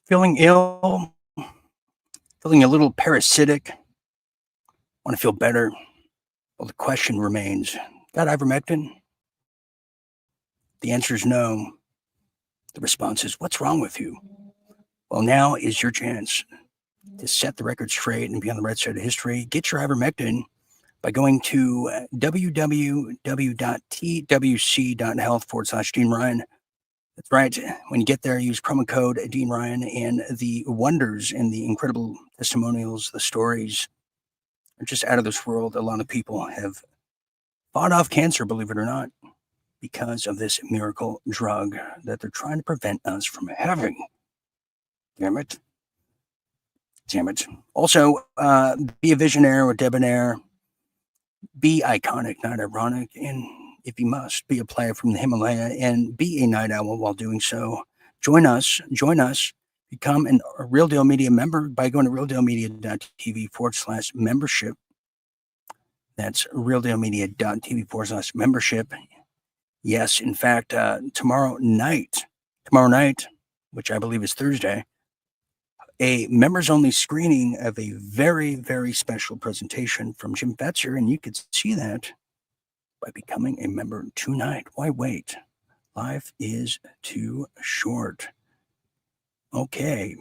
Feeling ill, feeling a little parasitic, want to feel better? Well, the question remains, got ivermectin? The answer is no. The response is, what's wrong with you? Well, now is your chance to set the record straight and be on the right side of history. Get your ivermectin by going to www.twc.health/Dean Ryan. That's right. When you get there, use promo code Dean Ryan, and the wonders and the incredible testimonials, the stories are just out of this world. A lot of people have fought off cancer, believe it or not, because of this miracle drug that they're trying to prevent us from having. Damn it. Damn it. Also, be a visionary or debonair. Be iconic, not ironic. And if you must, be a player from the Himalaya and be a night owl while doing so. Join us. Become a Real Deal Media member by going to realdealmedia.tv/membership. That's realdealmedia.tv/membership. Yes, in fact, tomorrow night, which I believe is Thursday, a members-only screening of a very, very special presentation from Jim Fetzer, and you could see that by becoming a member tonight. Why wait? Life is too short. Okay,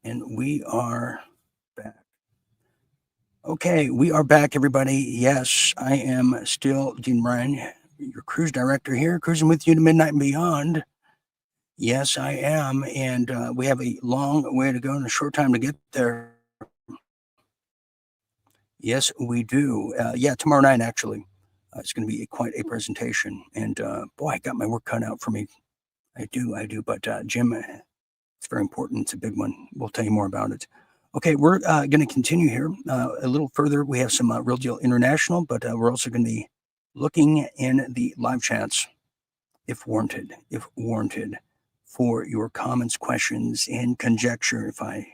and we are back. Okay, we are back, everybody. Yes, I am still Dean Ryan, your cruise director here, cruising with you to midnight and beyond. Yes, I am, and we have a long way to go and a short time to get there. Yes, we do. Tomorrow night, actually. It's going to be quite a presentation, and boy, I got my work cut out for me. I do, but Jim, it's very important. It's a big one. We'll tell you more about it. Okay, we're going to continue here a little further. We have some Real Deal International, but we're also going to be looking in the live chats, if warranted, for your comments, questions, and conjecture, if I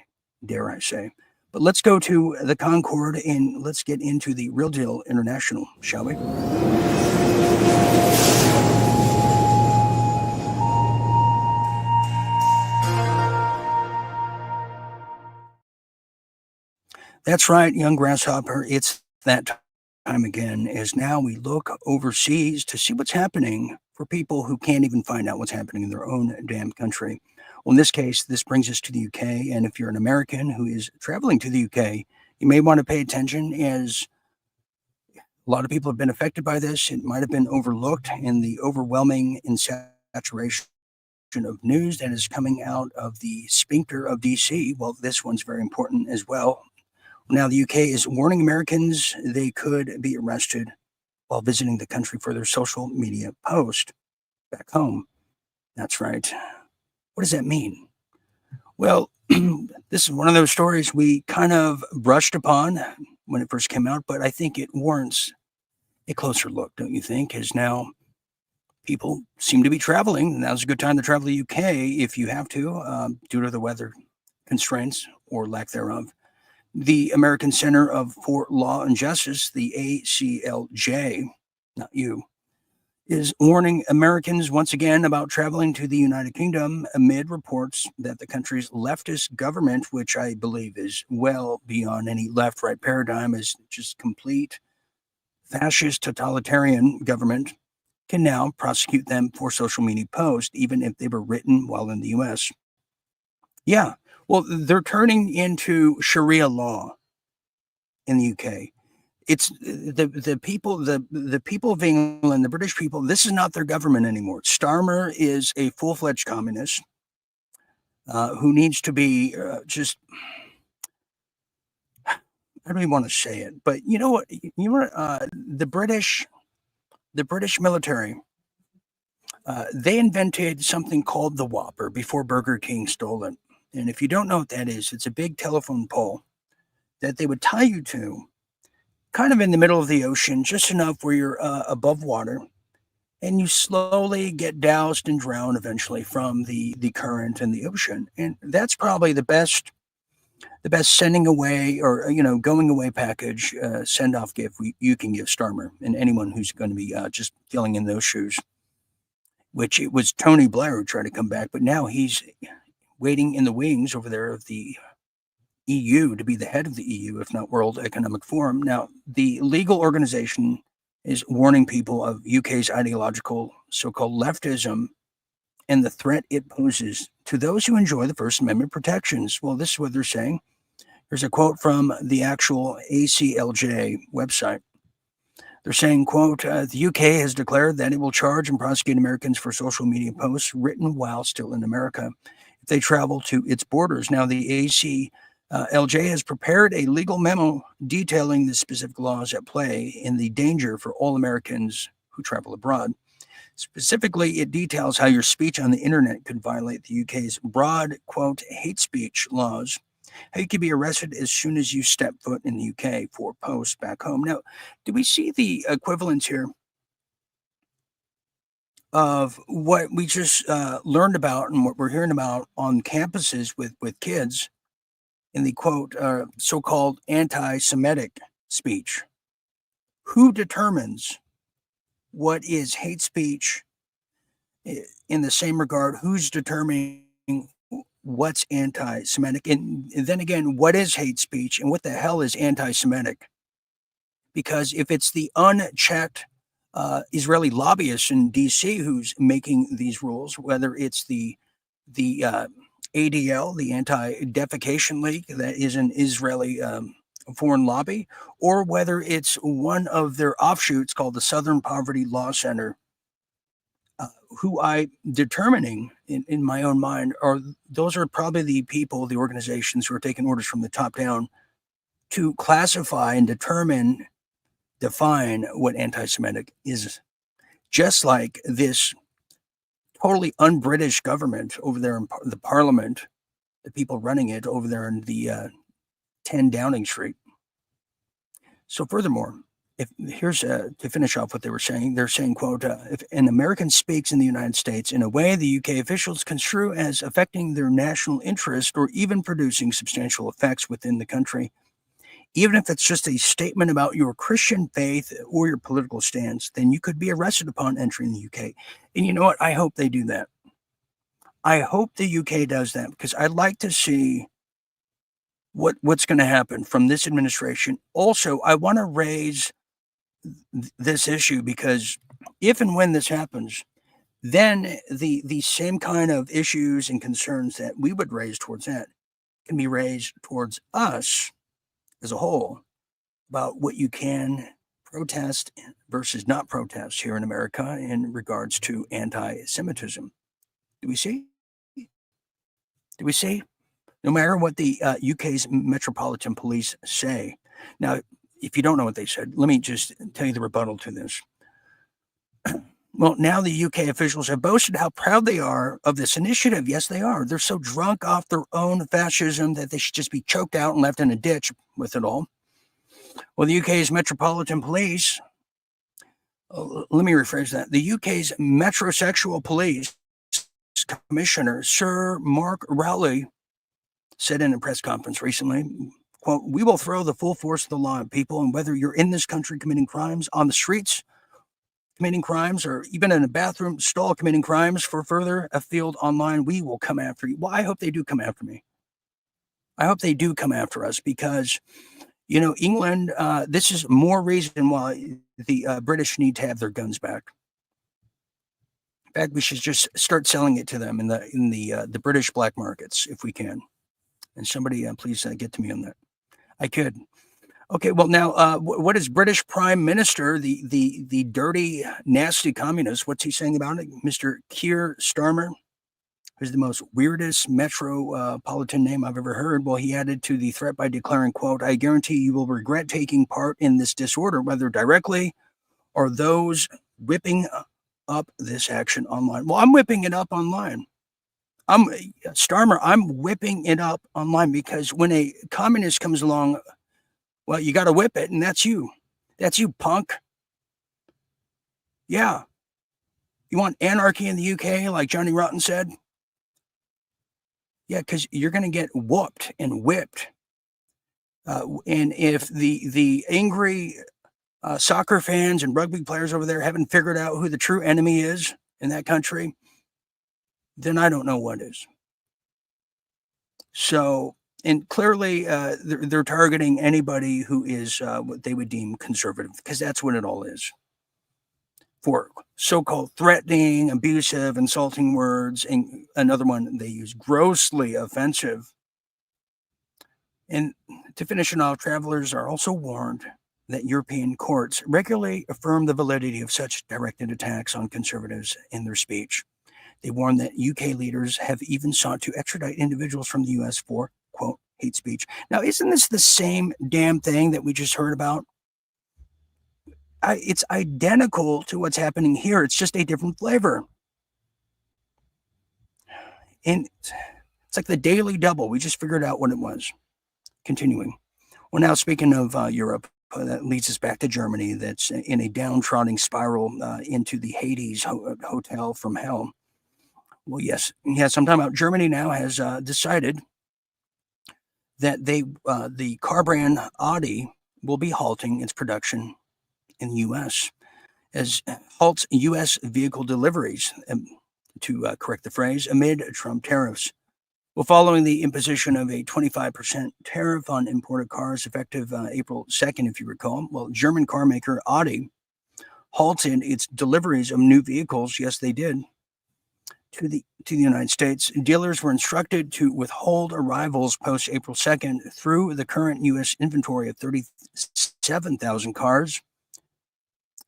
dare I say. But let's go to the Concord and let's get into the Real Deal International, shall we? That's right, young grasshopper. It's that time again, as now we look overseas to see what's happening for people who can't even find out what's happening in their own damn country. Well, in this case, this brings us to the UK. And if you're an American who is traveling to the UK, you may want to pay attention, as a lot of people have been affected by this. It might have been overlooked in the overwhelming saturation of news that is coming out of the sphincter of DC. Well, this one's very important as well. Now, the UK is warning Americans they could be arrested while visiting the country for their social media post back home. That's right. What does that mean? Well, this is one of those stories we kind of brushed upon when it first came out, but I think it warrants a closer look, don't you think? As now people seem to be traveling. Now's a good time to travel to the UK if you have to, due to the weather constraints or lack thereof. The American Center for Law and Justice, the ACLJ, not you, is warning Americans once again about traveling to the United Kingdom amid reports that the country's leftist government, which I believe is well beyond any left-right paradigm, is just complete fascist totalitarian government, can now prosecute them for social media posts, even if they were written while in the U.S. Yeah, well, they're turning into Sharia law in the UK. It's the people, the people of England, the British people. This is not their government anymore. Starmer is a full-fledged communist who needs to be just. I don't even want to say it, but you know what? The British military. They invented something called the Whopper before Burger King stole it. And if you don't know what that is, it's a big telephone pole that they would tie you to, kind of in the middle of the ocean, just enough where you're above water, and you slowly get doused and drowned eventually from the current and the ocean. And that's probably the best sending away or going away package send off gift you can give Starmer and anyone who's going to be just filling in those shoes. Which it was Tony Blair who tried to come back, but now he's waiting in the wings over there of the EU to be the head of the EU, if not World Economic Forum. Now, the legal organization is warning people of UK's ideological so-called leftism and the threat it poses to those who enjoy the First Amendment protections. Well, this is what they're saying. There's a quote from the actual ACLJ website. They're saying, quote, the UK has declared that it will charge and prosecute Americans for social media posts written while still in America if they travel to its borders. Now, the ACLJ has prepared a legal memo detailing the specific laws at play and the danger for all Americans who travel abroad. Specifically, it details how your speech on the internet could violate the UK's broad, quote, hate speech laws, how you could be arrested as soon as you step foot in the UK for posts back home. Now, do we see the equivalence here of what we just learned about and what we're hearing about on campuses with kids in the, quote, so-called anti-Semitic speech? Who determines what is hate speech in the same regard? Who's determining what's anti-Semitic? And then again, what is hate speech and what the hell is anti-Semitic? Because if it's the unchecked Israeli lobbyist in DC who's making these rules, whether it's the ADL, the Anti-Defecation League, that is an Israeli foreign lobby, or whether it's one of their offshoots called the Southern Poverty Law Center, who I determining in my own mind those are probably the people, the organizations who are taking orders from the top down to classify and define what anti-Semitic is. Just like this totally un-British government over there in the parliament, the people running it over there in the 10 Downing Street. So furthermore, here's to finish off what they were saying. They're saying, quote, if an American speaks in the United States in a way the UK officials construe as affecting their national interest or even producing substantial effects within the country, even if it's just a statement about your Christian faith or your political stance, then you could be arrested upon entering the UK. And you know what? I hope they do that. I hope the UK does that, because I'd like to see what's going to happen from this administration. Also, I want to raise this issue because if and when this happens, then the same kind of issues and concerns that we would raise towards that can be raised towards us as a whole about what you can protest versus not protest here in America in regards to anti-Semitism. Do we see? Do we see? No matter what the UK's Metropolitan Police say. Now, if you don't know what they said, let me just tell you the rebuttal to this. Well, now the UK officials have boasted how proud they are of this initiative. Yes, they are. They're so drunk off their own fascism that they should just be choked out and left in a ditch with it all. Well, the UK's Metropolitan Police, let me rephrase that. The UK's Metrosexual Police Commissioner, Sir Mark Rowley, said in a press conference recently, quote, "We will throw the full force of the law at people, and whether you're in this country committing crimes, on the streets committing crimes, or even in a bathroom stall committing crimes for further afield online, we will come after you." Well, I hope they do come after me. I hope they do come after us because, you know, England, this is more reason why the British need to have their guns back. In fact, we should just start selling it to them in the British black markets if we can. And somebody, please get to me on that. I could. Okay, well now, what is British Prime Minister, the dirty, nasty communist? What's he saying about it, Mr. Keir Starmer? Who's the most weirdest metropolitan name I've ever heard. Well, he added to the threat by declaring, quote, "I guarantee you will regret taking part in this disorder, whether directly or those whipping up this action online." Well, I'm whipping it up online. Starmer, I'm whipping it up online because when a communist comes along, well, you got to whip it, and that's you. That's you, punk. Yeah. You want anarchy in the UK, like Johnny Rotten said? Yeah, because you're going to get whooped and whipped. And if the angry soccer fans and rugby players over there haven't figured out who the true enemy is in that country, then I don't know what is. So, and clearly they're targeting anybody who is what they would deem conservative, because that's what it all is. For so-called threatening, abusive, insulting words, and another one they use, grossly offensive. And to finish it off, travelers are also warned that European courts regularly affirm the validity of such directed attacks on conservatives in their speech. They warn that UK leaders have even sought to extradite individuals from the US for, quote, hate speech. Now, isn't this the same damn thing that we just heard about? It's identical to what's happening here. It's just a different flavor. And it's like the daily double. We just figured out what it was. Continuing. Well, now speaking of Europe, that leads us back to Germany. That's in a downtrodden spiral into the Hades hotel from hell. Well, yes, I'm talking about Germany now has decided that the car brand Audi will be halting its production in the U.S. as halts U.S. vehicle deliveries, to correct the phrase, amid Trump tariffs. Well, following the imposition of a 25% tariff on imported cars effective April 2nd, if you recall, well, German car maker Audi halted its deliveries of new vehicles. Yes, they did. To the United States. Dealers were instructed to withhold arrivals post April 2nd through the current U.S. inventory of 37,000 cars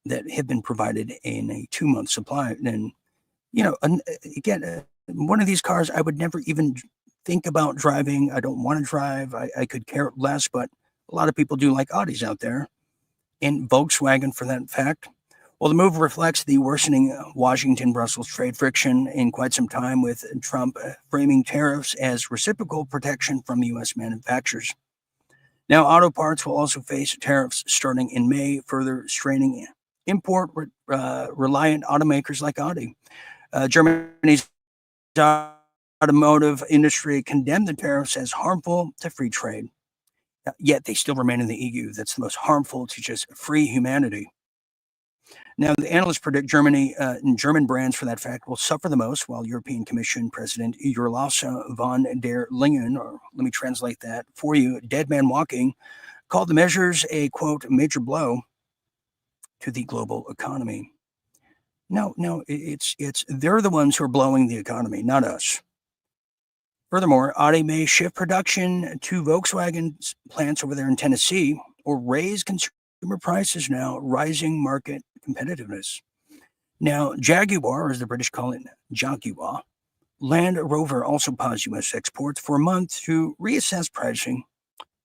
that have been provided in a 2-month supply. And, you know, again, one of these cars I would never even think about driving. I don't want to drive. I could care less, but a lot of people do like Audis out there, and Volkswagen for that fact. Well, the move reflects the worsening Washington-Brussels trade friction in quite some time, with Trump framing tariffs as reciprocal protection from U.S. manufacturers. Now, auto parts will also face tariffs starting in May, further straining import-reliant automakers like Audi. Germany's automotive industry condemned the tariffs as harmful to free trade. Yet they still remain in the EU. That's the most harmful to just free humanity. Now, the analysts predict Germany and German brands, for that fact, will suffer the most, while European Commission President Ursula von der Leyen, or let me translate that for you, dead man walking, called the measures a, quote, major blow to the global economy. No, it's they're the ones who are blowing the economy, not us. Furthermore, Audi may shift production to Volkswagen's plants over there in Tennessee or raise consumer prices now, rising market competitiveness. Now, Jaguar, as the British call it, Jaguar, Land Rover also paused U.S. exports for a month to reassess pricing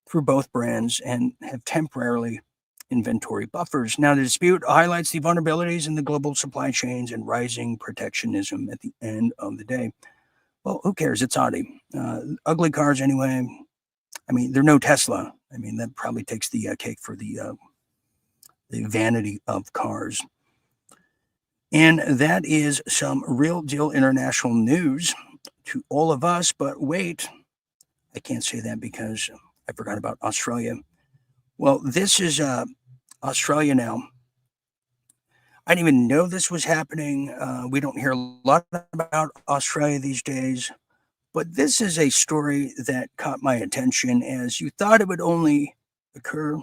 for both brands and have temporarily inventory buffers. Now, the dispute highlights the vulnerabilities in the global supply chains and rising protectionism at the end of the day. Well, who cares? It's Audi. Ugly cars anyway. I mean, they're no Tesla. I mean, that probably takes the cake for the vanity of cars. And that is some real deal international news to all of us. But wait, I can't say that because I forgot about Australia. Well, this is Australia now. I didn't even know this was happening. We don't hear a lot about Australia these days. But this is a story that caught my attention, as you thought it would only occur,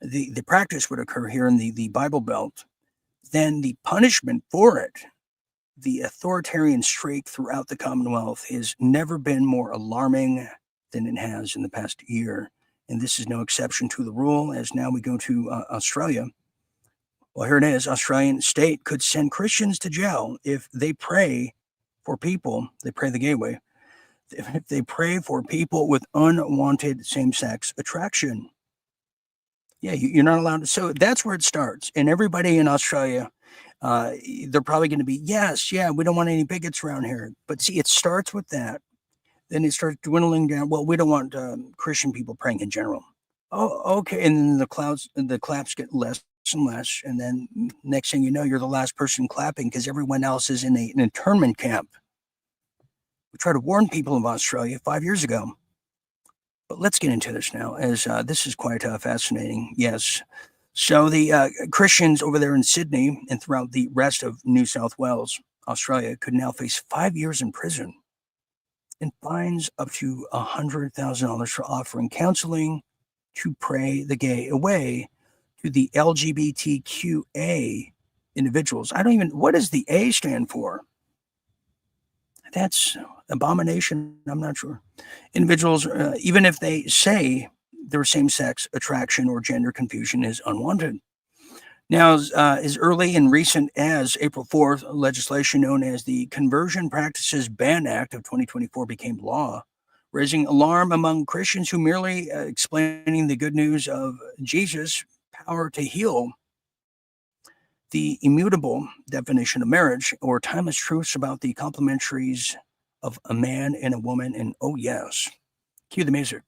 the practice would occur here in the Bible Belt. Then the punishment for it, the authoritarian streak throughout the Commonwealth, has never been more alarming than it has in the past year. And this is no exception to the rule, as now we go to Australia. Well, here it is. Australian state could send Christians to jail if they pray for people, they pray the gay way, if they pray for people with unwanted same-sex attraction. Yeah, you're not allowed to. So that's where it starts. And everybody in Australia, they're probably going to be, yes, yeah, we don't want any bigots around here. But see, it starts with that. Then it starts dwindling down. Well, we don't want Christian people praying in general. Oh, okay. And then the claps get less and less. And then next thing you know, you're the last person clapping because everyone else is in an internment camp. We tried to warn people of Australia 5 years ago. But let's get into this now, as this is quite fascinating. Yes. So the Christians over there in Sydney and throughout the rest of New South Wales, Australia, could now face 5 years in prison and fines up to $100,000 for offering counseling to pray the gay away to the LGBTQA individuals. What does the A stand for? That's abomination. I'm not sure. Individuals, even if they say their same-sex attraction or gender confusion is unwanted. Now, as early and recent as April 4th, legislation known as the Conversion Practices Ban Act of 2024 became law, raising alarm among Christians who merely explaining the good news of Jesus' power to heal, the immutable definition of marriage, or timeless truths about the complementaries of a man and a woman, and oh yes, cue the music.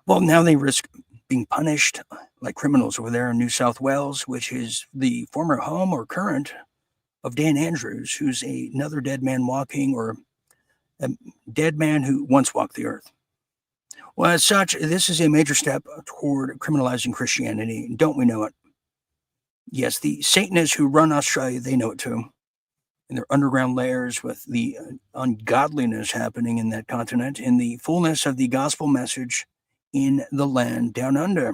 Well, now they risk being punished like criminals over there in New South Wales, which is the former home or current of Dan Andrews, who's another dead man walking, or a dead man who once walked the earth. Well, as such, this is a major step toward criminalizing Christianity. Don't we know it? Yes, the Satanists who run Australia, they know it too. And their underground layers with the ungodliness happening in that continent, in the fullness of the gospel message in the land down under.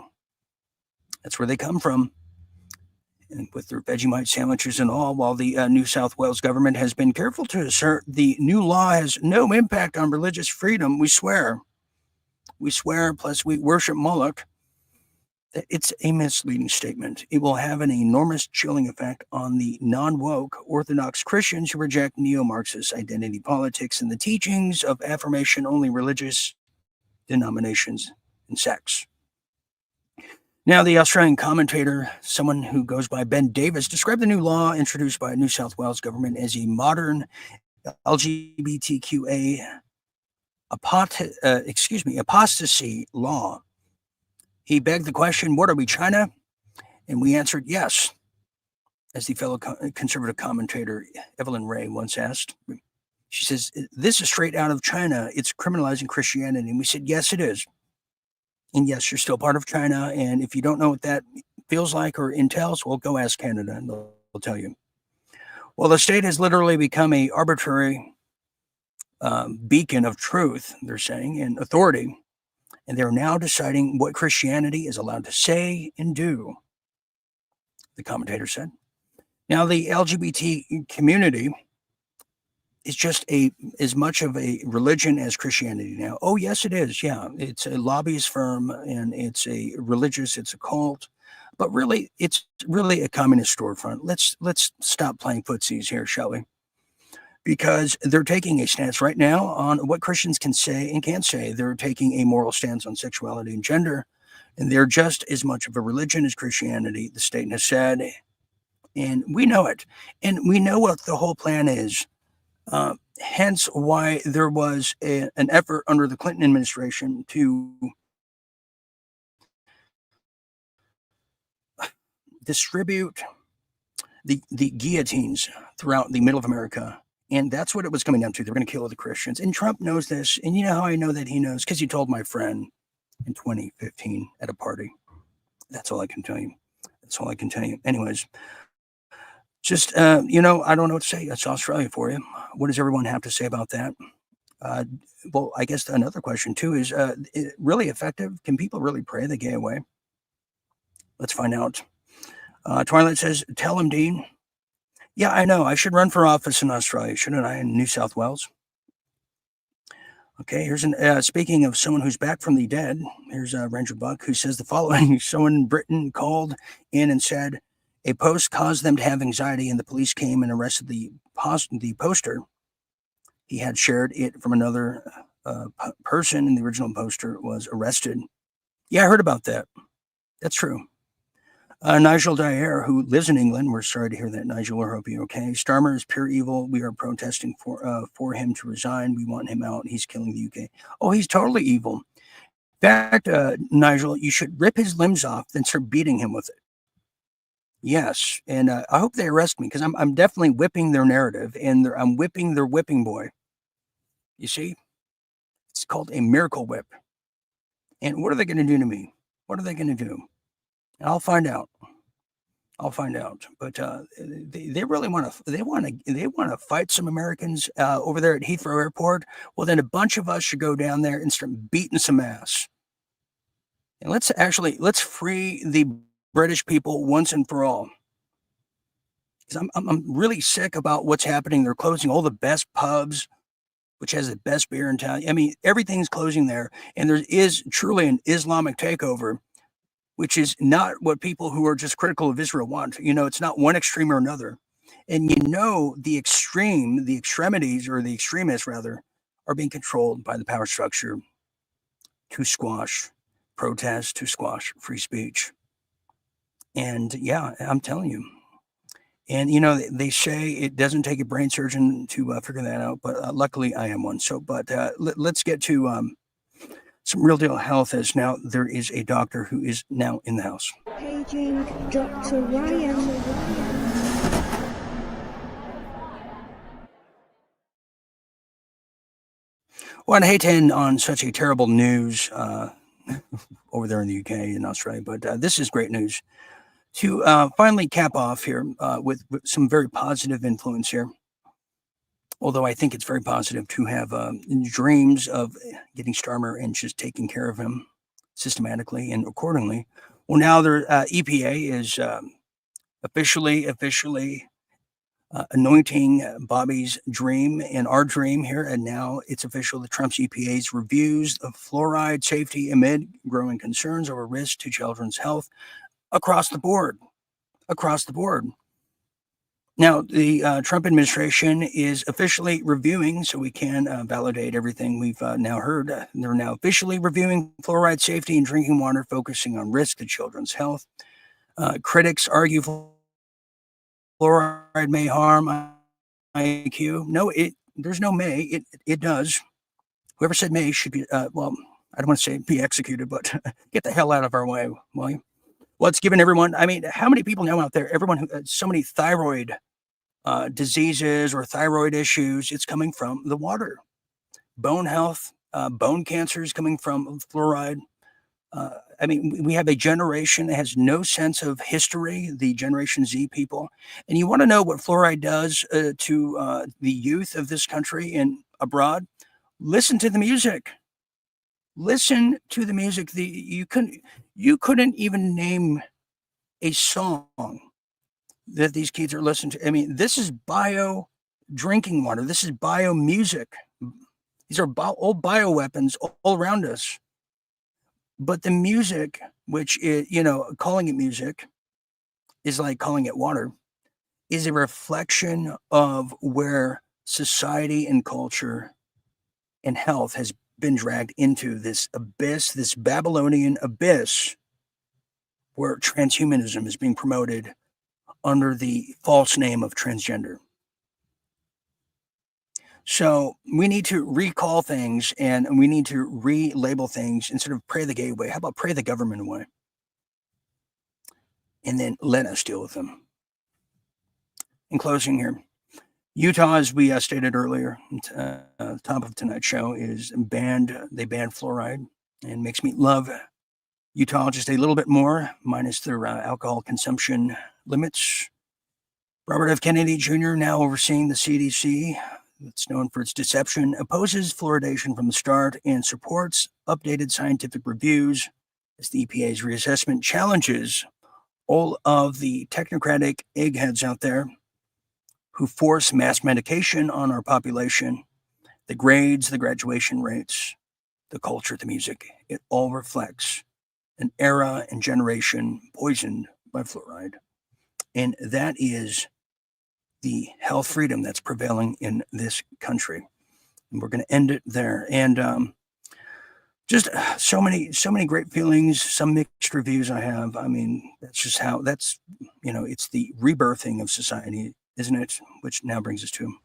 That's where they come from. And with their Vegemite sandwiches and all, while the New South Wales government has been careful to assert the new law has no impact on religious freedom, we swear. We swear, plus we worship Moloch. It's a misleading statement. It will have an enormous chilling effect on the non-woke Orthodox Christians who reject neo-Marxist identity politics and the teachings of affirmation-only religious denominations and sects. Now, the Australian commentator, someone who goes by Ben Davis, described the new law introduced by New South Wales government as a modern LGBTQA apostasy law. He begged the question, what are we, China? And we answered yes, as the fellow conservative commentator Evelyn Ray once asked. She says, this is straight out of China. It's criminalizing Christianity. And we said, yes, it is. And yes, you're still part of China. And if you don't know what that feels like or entails, well, go ask Canada and they'll tell you. Well, the state has literally become an arbitrary beacon of truth, they're saying, and authority. And they're now deciding what Christianity is allowed to say and do, the commentator said. Now, the LGBT community is just as much of a religion as Christianity now. Oh, yes, it is. Yeah, it's a lobbyist firm, and it's a cult, but really, it's really a communist storefront. Let's stop playing footsies here, shall we? Because they're taking a stance right now on what Christians can say and can't say. They're taking a moral stance on sexuality and gender, and they're just as much of a religion as Christianity, the state has said. And we know it. And we know what the whole plan is. Hence why there was an effort under the Clinton administration to distribute the guillotines throughout the middle of America. And that's what it was coming down to. They're going to kill all the Christians. And Trump knows this. And you know how I know that he knows? Because he told my friend in 2015 at a party. That's all I can tell you. That's all I can tell you. Anyways, just, I don't know what to say. That's Australia for you. What does everyone have to say about that? Well, I guess another question, too, is really effective? Can people really pray the gay away? Let's find out. Twilight says, tell him, Dean. Yeah, I know. I should run for office in Australia, shouldn't I, in New South Wales? Okay, here's speaking of someone who's back from the dead, here's Ranger Buck, who says the following. Someone in Britain called in and said a post caused them to have anxiety, and the police came and arrested the poster. He had shared it from another person, and the original poster was arrested. Yeah, I heard about that. That's true. Nigel Dyer, who lives in England, we're sorry to hear that, Nigel. I hope you're okay. Starmer is pure evil. We are protesting for him to resign. We want him out. He's killing the UK. Oh, he's totally evil. In fact, Nigel, you should rip his limbs off, then start beating him with it. Yes, and I hope they arrest me, because I'm definitely whipping their narrative, and I'm whipping their whipping boy. You see? It's called a miracle whip. And what are they going to do to me? What are they going to do? I'll find out. But they really want to fight some Americans over there at Heathrow Airport. Well, then a bunch of us should go down there and start beating some ass. And let's free the British people once and for all. Because I'm really sick about what's happening. They're closing all the best pubs, which has the best beer in town. I mean, everything's closing there, and there is truly an Islamic takeover, which is not what people who are just critical of Israel want. It's not one extreme or another. And the extremities, or the extremists rather, are being controlled by the power structure to squash protest, to squash free speech. And yeah, I'm telling you. And, they say it doesn't take a brain surgeon to figure that out, but luckily I am one. So, but let's get to some real deal health, as now there is a doctor who is now in the house. Paging Dr. Ryan. Well, I hate to end on such a terrible news over there in the UK and Australia, but this is great news to finally cap off here with some very positive influence here. Although I think it's very positive to have dreams of getting Starmer and just taking care of him systematically and accordingly. Well, now their EPA is officially anointing Bobby's dream and our dream here. And now it's official that Trump's EPA's reviews of fluoride safety amid growing concerns over risk to children's health across the board. Now, the Trump administration is officially reviewing, so we can validate everything we've now heard. They're now officially reviewing fluoride safety in drinking water, focusing on risk to children's health. Critics argue fluoride may harm IQ. No, there's no may. It does. Whoever said may should be, I don't want to say be executed, but get the hell out of our way, will you? Well, it's given everyone, I mean, how many people know out there, everyone who so many thyroid diseases or thyroid issues, it's coming from the water. Bone health, bone cancer is coming from fluoride. I mean, we have a generation that has no sense of history, the Generation Z people. And you want to know what fluoride does to the youth of this country and abroad? Listen to the music. Listen to the music. You couldn't even name a song that these kids are listening to. I mean, this is bio drinking water. This is bio music. These are old bioweapons all around us. But the music, which is, calling it music is like calling it water, is a reflection of where society and culture and health has been dragged into this abyss, this Babylonian abyss, where transhumanism is being promoted under the false name of transgender. So we need to recall things and we need to relabel things instead of pray the gay way. How about pray the government away? And then let us deal with them. In closing here, Utah, as we stated earlier, top of tonight's show, is banned. They banned fluoride, and makes me love Utah just a little bit more, minus their alcohol consumption limits. Robert F. Kennedy Jr., now overseeing the CDC, that's known for its deception, opposes fluoridation from the start and supports updated scientific reviews as the EPA's reassessment challenges all of the technocratic eggheads out there who force mass medication on our population, the grades, the graduation rates, the culture, the music. It all reflects an era and generation poisoned by fluoride. And that is the health freedom that's prevailing in this country. And we're going to end it there. And just so many great feelings, some mixed reviews I have. I mean, that's just how, it's the rebirthing of society, isn't it? Which now brings us to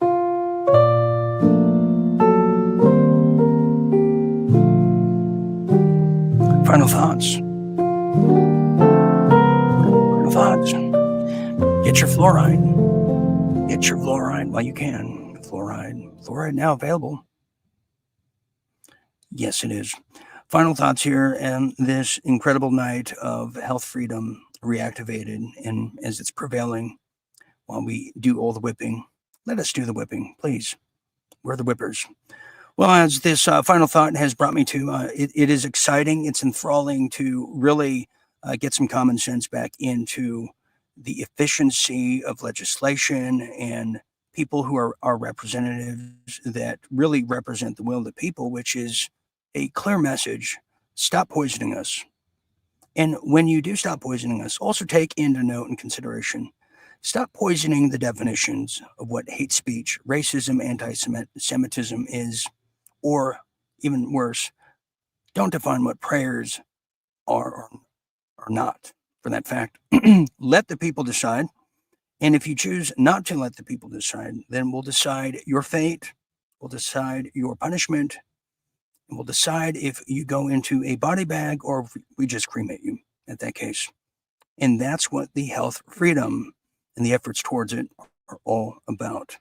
final thoughts. Final thoughts. Get your fluoride. Get your fluoride while you can. Fluoride now available. Yes, it is. Final thoughts here, and this incredible night of health freedom reactivated, and as it's prevailing, while we do all the whipping, let us do the whipping, please. We're the whippers. Well, as this final thought has brought me to, it is exciting. It's enthralling to really get some common sense back into the efficiency of legislation and people who are our representatives that really represent the will of the people, which is a clear message: stop poisoning us. And when you do stop poisoning us, also take into note and consideration, stop poisoning the definitions of what hate speech, racism, anti-Semitism is, or even worse, don't define what prayers are or not for that fact. Let the people decide. And if you choose not to let the people decide, then we'll decide your fate, we'll decide your punishment, and we'll decide if you go into a body bag or if we just cremate you at that case. And that's what the health freedom and the efforts towards it are all about.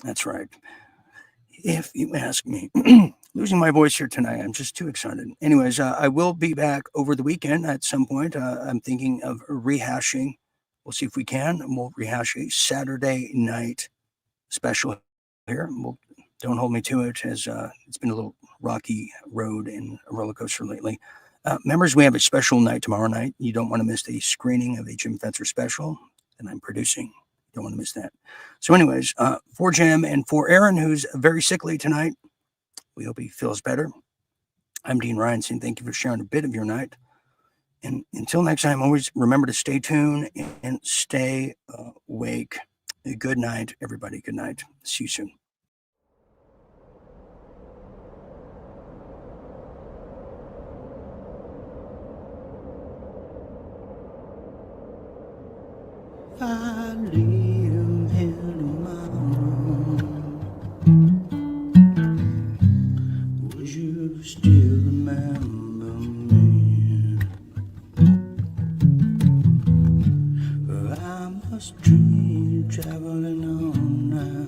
That's right. If you ask me, losing my voice here tonight, I'm just too excited. Anyways, I will be back over the weekend at some point. I'm thinking of rehashing. We'll see if we can. And we'll rehash a Saturday night special here. Don't hold me to it, as it's been a little rocky road and a roller coaster lately. Members, we have a special night tomorrow night. You don't want to miss the screening of a Jim Fetzer special that I'm producing. Don't want to miss that. So anyways, for Jim and for Aaron, who's very sickly tonight, we hope he feels better. I'm Dean Ryan saying thank you for sharing a bit of your night. And until next time, always remember to stay tuned and stay awake. Good night, everybody. Good night. See you soon. I live in my room. Would you still remember me? I must dream traveling on now.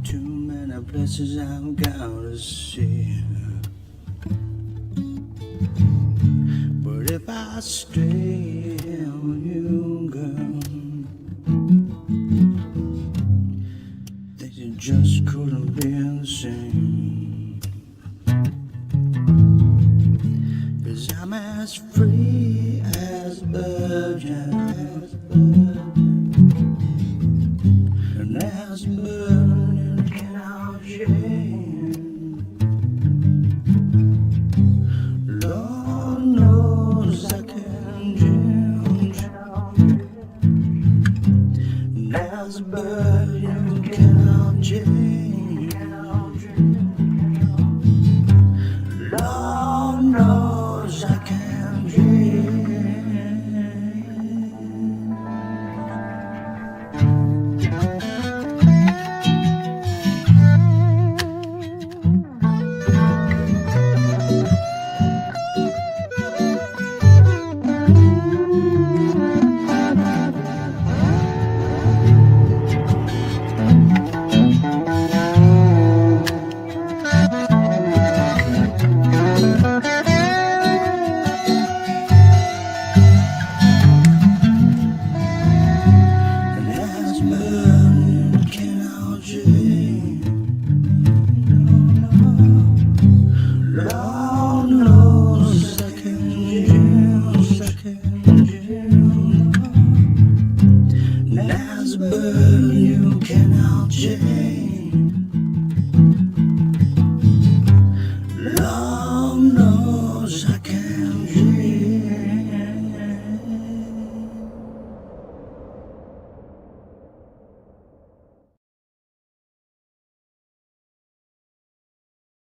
Too many places I've got to see. But if I stay with you, girl, then you just couldn't be the same. 'Cause I'm as free as As a bird, you cannot change.